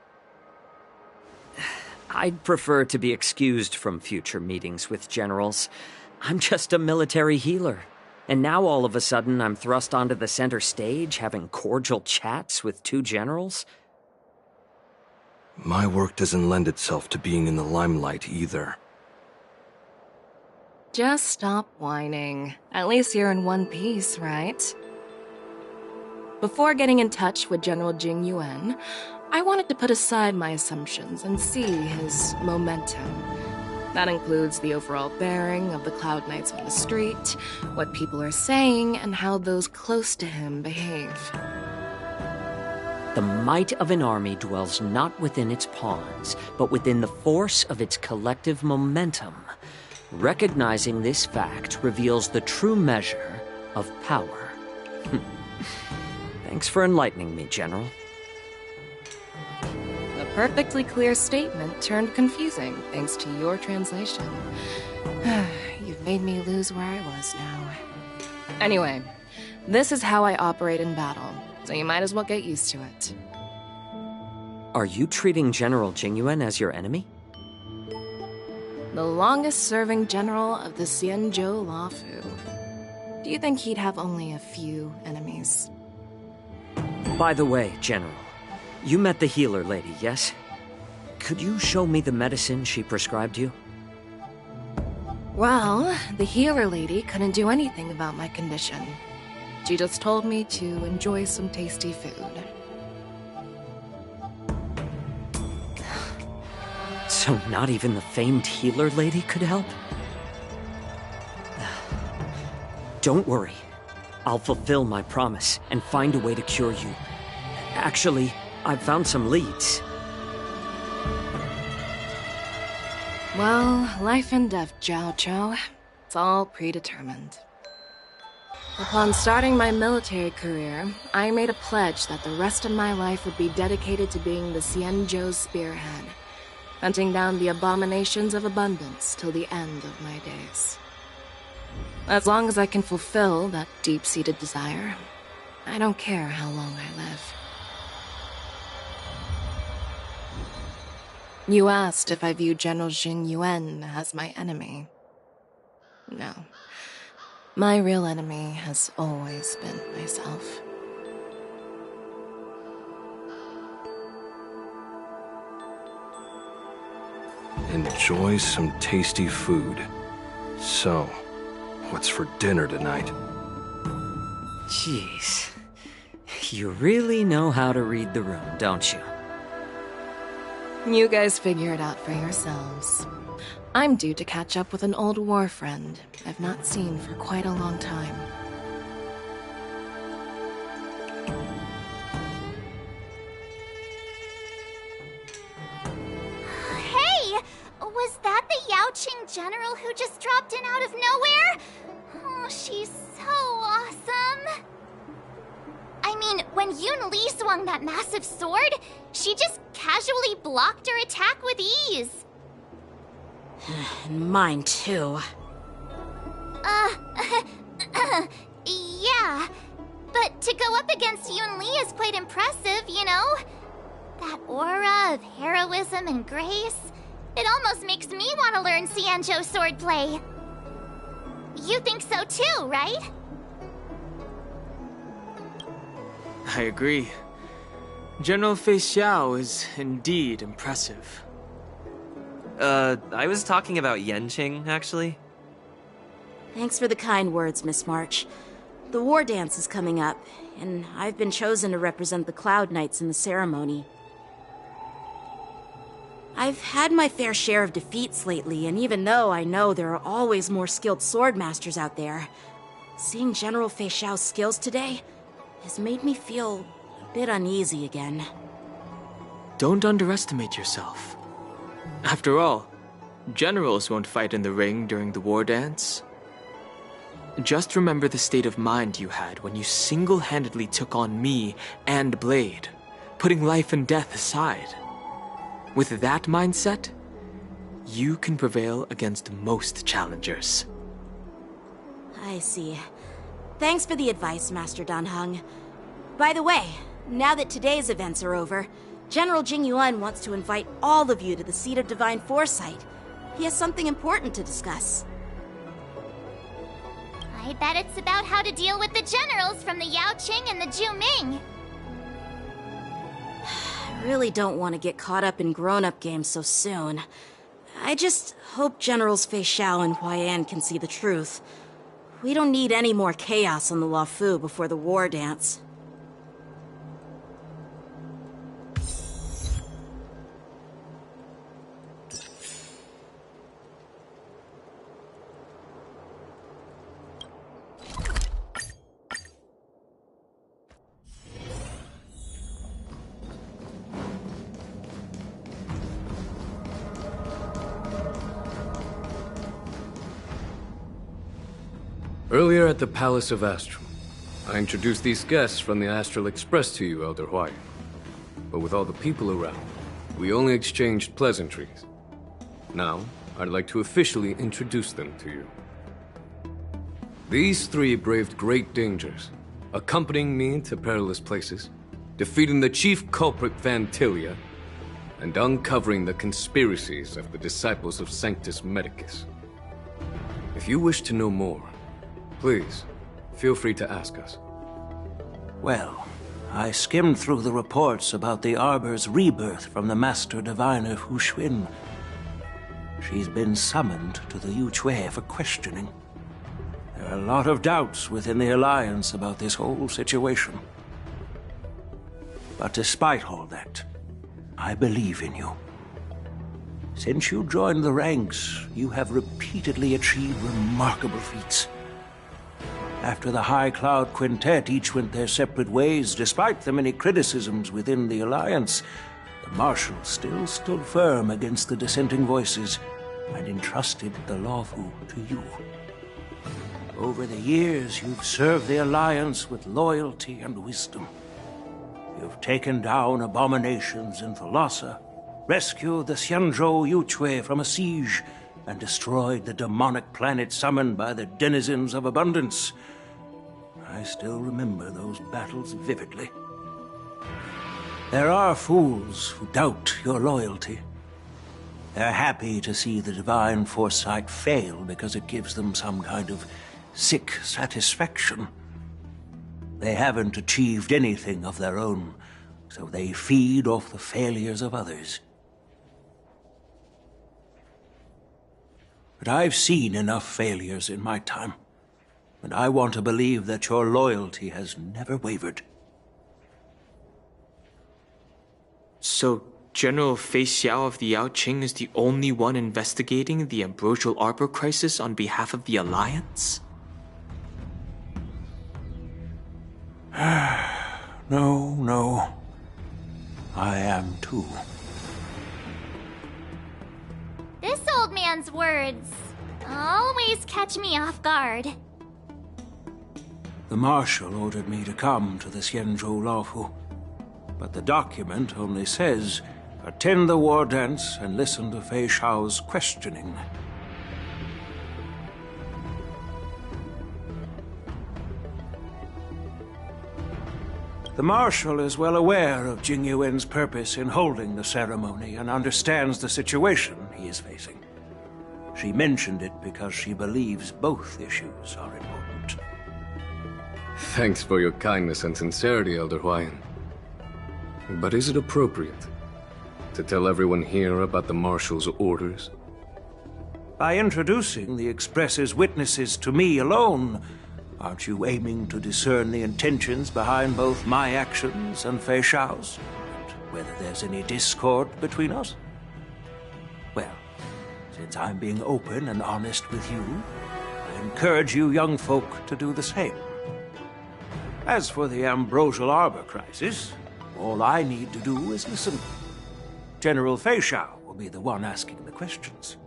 I'd prefer to be excused from future meetings with generals. I'm just a military healer. And now all of a sudden I'm thrust onto the center stage having cordial chats with two generals? My work doesn't lend itself to being in the limelight either. Just stop whining. At least you're in one piece, right? Before getting in touch with General Jing Yuan, I wanted to put aside my assumptions and see his momentum. That includes the overall bearing of the Cloud Knights on the street, what people are saying, and how those close to him behave. The might of an army dwells not within its pawns, but within the force of its collective momentum. Recognizing this fact reveals the true measure of power. Thanks for enlightening me, General. A perfectly clear statement turned confusing thanks to your translation. You've made me lose where I was now. Anyway, this is how I operate in battle, so you might as well get used to it. Are you treating General Jing Yuan as your enemy? The longest-serving general of the Xianzhou Luofu. Do you think he'd have only a few enemies? By the way, General, you met the healer lady, yes? Could you show me the medicine she prescribed you? Well, the healer lady couldn't do anything about my condition. She just told me to enjoy some tasty food. So not even the famed healer lady could help? Don't worry. I'll fulfill my promise and find a way to cure you. Actually, I've found some leads. Well, life and death, Jiao Chou. It's all predetermined. Upon starting my military career, I made a pledge that the rest of my life would be dedicated to being the Xianzhou spearhead, hunting down the abominations of abundance till the end of my days. As long as I can fulfill that deep-seated desire, I don't care how long I live. You asked if I view General Jing Yuan as my enemy. No. My real enemy has always been myself. Enjoy some tasty food. So, what's for dinner tonight? Jeez. You really know how to read the room, don't you? You guys figure it out for yourselves. I'm due to catch up with an old war friend I've not seen for quite a long time. Hey! Was that the Yaoqing general who just dropped in out of nowhere? Oh, she's so awesome! I mean, when Yun Li swung that massive sword, she just casually blocked her attack with ease. Mine too. Yeah. But to go up against Yun Li is quite impressive, you know? That aura of heroism and grace, it almost makes me want to learn Xianzhou swordplay. You think so too, right? I agree. General Fei Xiao is indeed impressive. I was talking about Yanqing, actually. Thanks for the kind words, Miss March. The war dance is coming up, and I've been chosen to represent the Cloud Knights in the ceremony. I've had my fair share of defeats lately, and even though I know there are always more skilled swordmasters out there, seeing General Fei Xiao's skills today has made me feel a bit uneasy again. Don't underestimate yourself. After all, generals won't fight in the ring during the war dance. Just remember the state of mind you had when you single-handedly took on me and Blade, putting life and death aside. With that mindset, You can prevail against most challengers. I see. Thanks for the advice, Master Dan Heng. By the way, now that today's events are over, General Jing Yuan wants to invite all of you to the Seat of Divine Foresight. He has something important to discuss. I bet it's about how to deal with the generals from the Yao Qing and the Zhu Ming. I really don't want to get caught up in grown-up games so soon. I just hope Generals Fei Xiao and Huaiyan can see the truth. We don't need any more chaos on the Luofu before the war dance. Earlier at the Palace of Astral, I introduced these guests from the Astral Express to you, Elder Huaiyan. But with all the people around, we only exchanged pleasantries. Now, I'd like to officially introduce them to you. These three braved great dangers, accompanying me to perilous places, defeating the chief culprit Vantilia, and uncovering the conspiracies of the disciples of Sanctus Medicus. If you wish to know more, please, feel free to ask us. Well, I skimmed through the reports about the Arbor's rebirth from the Master Diviner Hu Xuan. She's been summoned to the Yu Chui for questioning. There are a lot of doubts within the Alliance about this whole situation. But despite all that, I believe in you. Since you joined the ranks, you have repeatedly achieved remarkable feats. After the High Cloud Quintet each went their separate ways, despite the many criticisms within the Alliance, the Marshal still stood firm against the dissenting voices and entrusted the Luofu to you. Over the years, you've served the Alliance with loyalty and wisdom. You've taken down abominations in Thalassa, rescued the Xianzhou Yu Chui from a siege, and destroyed the demonic planet summoned by the denizens of abundance. I still remember those battles vividly. There are fools who doubt your loyalty. They're happy to see the divine foresight fail because it gives them some kind of sick satisfaction. They haven't achieved anything of their own, so they feed off the failures of others. But I've seen enough failures in my time, and I want to believe that your loyalty has never wavered. So, General Fei Xiao of the Yao Qing is the only one investigating the Ambrosial Arbor crisis on behalf of the Alliance? No. I am too. This old man's words always catch me off guard. The Marshal ordered me to come to the Xianzhou Luofu, but the document only says, attend the war dance and listen to Fei Xiao's questioning. The Marshal is well aware of Jing Yuan's purpose in holding the ceremony and understands the situation he is facing. She mentioned it because she believes both issues are important. Thanks for your kindness and sincerity, Elder Huaiyan. But is it appropriate to tell everyone here about the Marshal's orders? By introducing the Express's witnesses to me alone, aren't you aiming to discern the intentions behind both my actions and Fei Xiao's? And whether there's any discord between us? Well, since I'm being open and honest with you, I encourage you young folk to do the same. As for the Ambrosial Arbor crisis, all I need to do is listen. General Fei Xiao will be the one asking the questions.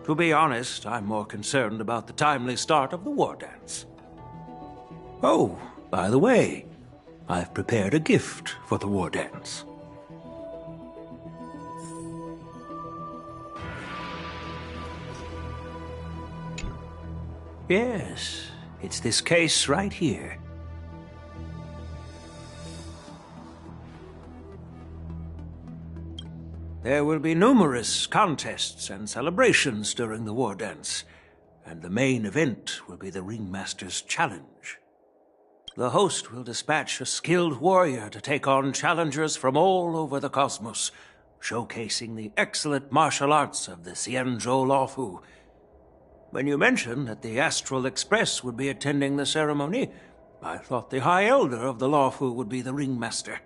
To be honest, I'm more concerned about the timely start of the war dance. Oh, by the way, I've prepared a gift for the war dance. Yes, it's this case right here. There will be numerous contests and celebrations during the war dance, and the main event will be the Ringmaster's Challenge. The host will dispatch a skilled warrior to take on challengers from all over the cosmos, showcasing the excellent martial arts of the Xianzhou Luofu. When you mentioned that the Astral Express would be attending the ceremony, I thought the High Elder of the Luofu would be the Ringmaster.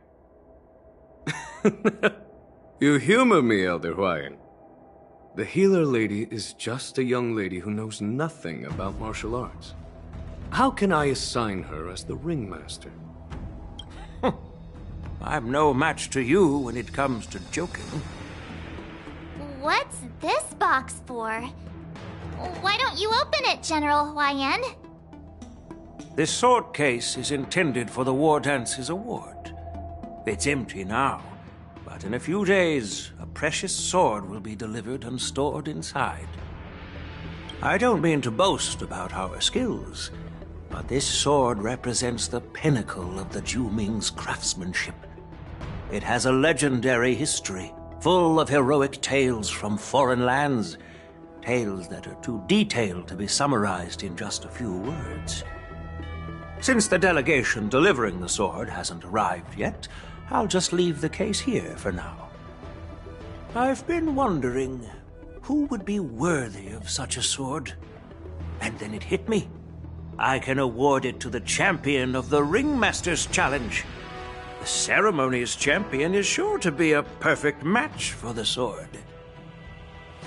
You humor me, Elder Huayan. The healer lady is just a young lady who knows nothing about martial arts. How can I assign her as the Ringmaster? I'm no match to you when it comes to joking. What's this box for? Why don't you open it, General Huayan? This sword case is intended for the War Dance's award. It's empty now, but in a few days, a precious sword will be delivered and stored inside. I don't mean to boast about our skills, but this sword represents the pinnacle of the Zhuming's craftsmanship. It has a legendary history, full of heroic tales from foreign lands, tales that are too detailed to be summarized in just a few words. Since the delegation delivering the sword hasn't arrived yet, I'll just leave the case here for now. I've been wondering who would be worthy of such a sword. And then it hit me. I can award it to the champion of the Ringmaster's Challenge. The ceremony's champion is sure to be a perfect match for the sword.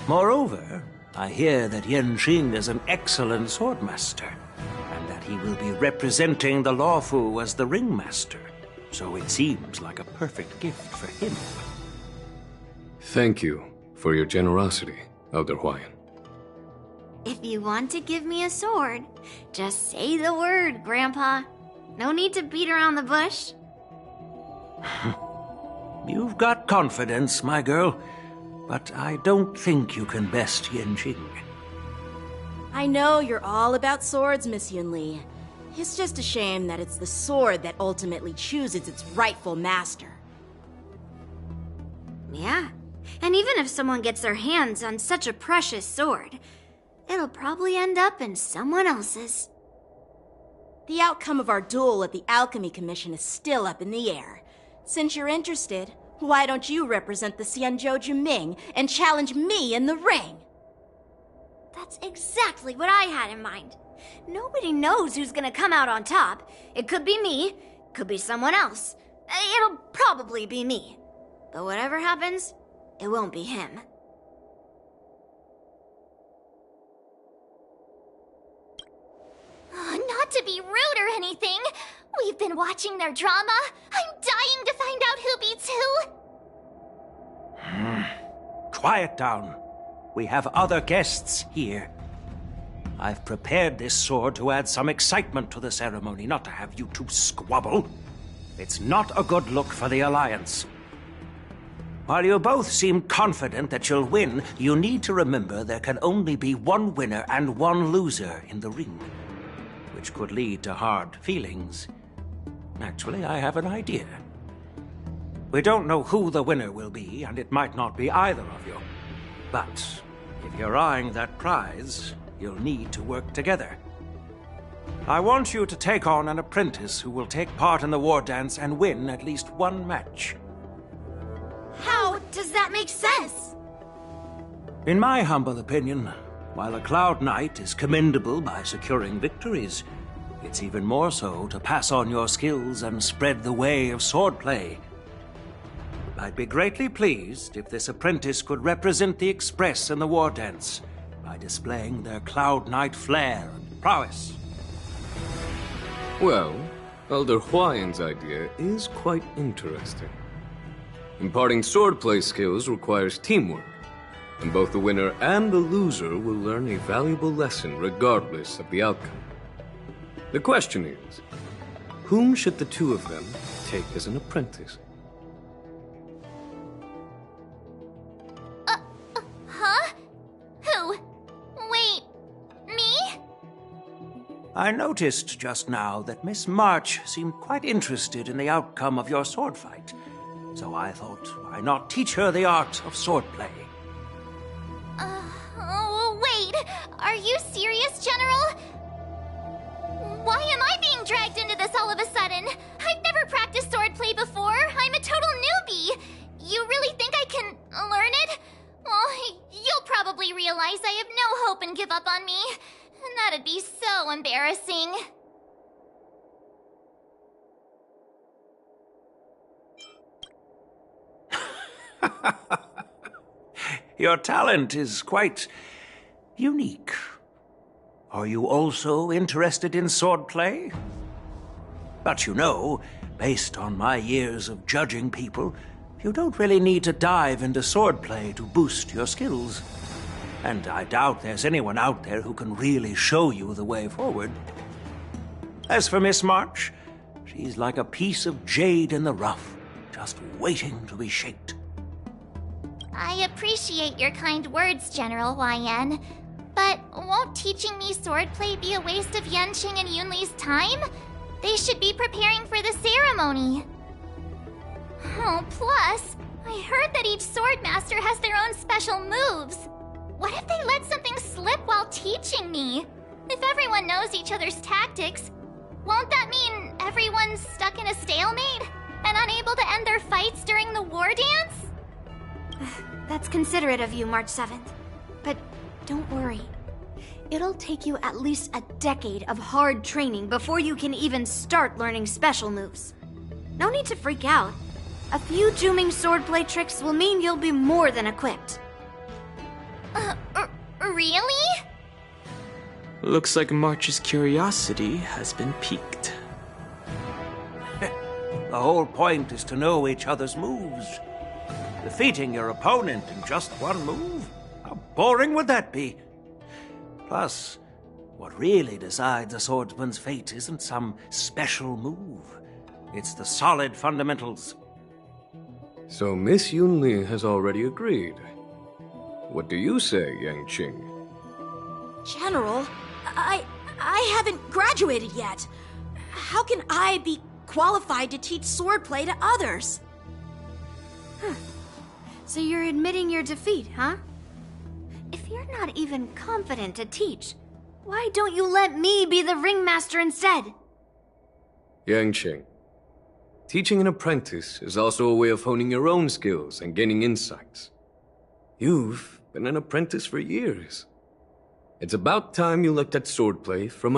Moreover, I hear that Yanqing is an excellent swordmaster, and that he will be representing the Luofu as the Ringmaster, so it seems like a perfect gift for him. Thank you for your generosity, Elder Huayan. If you want to give me a sword, just say the word, Grandpa. No need to beat around the bush. You've got confidence, my girl, but I don't think you can best Yanqing. I know you're all about swords, Miss Yunli. It's just a shame that it's the sword that ultimately chooses its rightful master. Yeah, and even if someone gets their hands on such a precious sword, it'll probably end up in someone else's. The outcome of our duel at the Alchemy Commission is still up in the air. Since you're interested, why don't you represent the Xianzhou Juming and challenge me in the ring? That's exactly what I had in mind. Nobody knows who's gonna come out on top. It could be me, could be someone else. It'll probably be me. But whatever happens, it won't be him. Not to be rude or anything. We've been watching their drama. I'm dying to find out who beats who. Quiet down. We have other guests here. I've prepared this sword to add some excitement to the ceremony, not to have you two squabble. It's not a good look for the Alliance. While you both seem confident that you'll win, you need to remember there can only be one winner and one loser in the ring, which could lead to hard feelings. Actually, I have an idea. We don't know who the winner will be, and it might not be either of you. But if you're eyeing that prize, you'll need to work together. I want you to take on an apprentice who will take part in the war dance and win at least one match. How does that make sense? In my humble opinion, while a Cloud Knight is commendable by securing victories, it's even more so to pass on your skills and spread the way of swordplay. I'd be greatly pleased if this apprentice could represent the Express in the war dance by displaying their Cloud Knight flair and prowess. Well, Elder Huayan's idea is quite interesting. Imparting swordplay skills requires teamwork, and both the winner and the loser will learn a valuable lesson regardless of the outcome. The question is, whom should the two of them take as an apprentice? Huh? Who? Wait, me? I noticed just now that Miss March seemed quite interested in the outcome of your sword fight. So I thought, why not teach her the art of swordplay? Oh, wait! Are you serious, General? Why am I being dragged into this all of a sudden? I've never practiced swordplay before. I'm a total newbie. You really think I can learn it? Well, you'll probably realize I have no hope and give up on me. And that'd be so embarrassing. Your talent is quite unique. Are you also interested in swordplay? But you know, based on my years of judging people, you don't really need to dive into swordplay to boost your skills. And I doubt there's anyone out there who can really show you the way forward. As for Miss March, she's like a piece of jade in the rough, just waiting to be shaped. I appreciate your kind words, General YN. But won't teaching me swordplay be a waste of Yanqing and Yunli's time? They should be preparing for the ceremony. Oh, plus, I heard that each swordmaster has their own special moves. What if they let something slip while teaching me? If everyone knows each other's tactics, won't that mean everyone's stuck in a stalemate and unable to end their fights during the war dance? That's considerate of you, March 7th. But don't worry. It'll take you at least a decade of hard training before you can even start learning special moves. No need to freak out. A few Juming swordplay tricks will mean you'll be more than equipped. Really? Looks like March's curiosity has been piqued. The whole point is to know each other's moves. Defeating your opponent in just one move? How boring would that be? Plus, what really decides a swordsman's fate isn't some special move. It's the solid fundamentals. So Miss Yunli has already agreed. What do you say, Yanqing? General, I haven't graduated yet. How can I be qualified to teach swordplay to others? So you're admitting your defeat, huh? If you're not even confident to teach, why don't you let me be the ringmaster instead? Yanqing, teaching an apprentice is also a way of honing your own skills and gaining insights. You've been an apprentice for years. It's about time you looked at swordplay from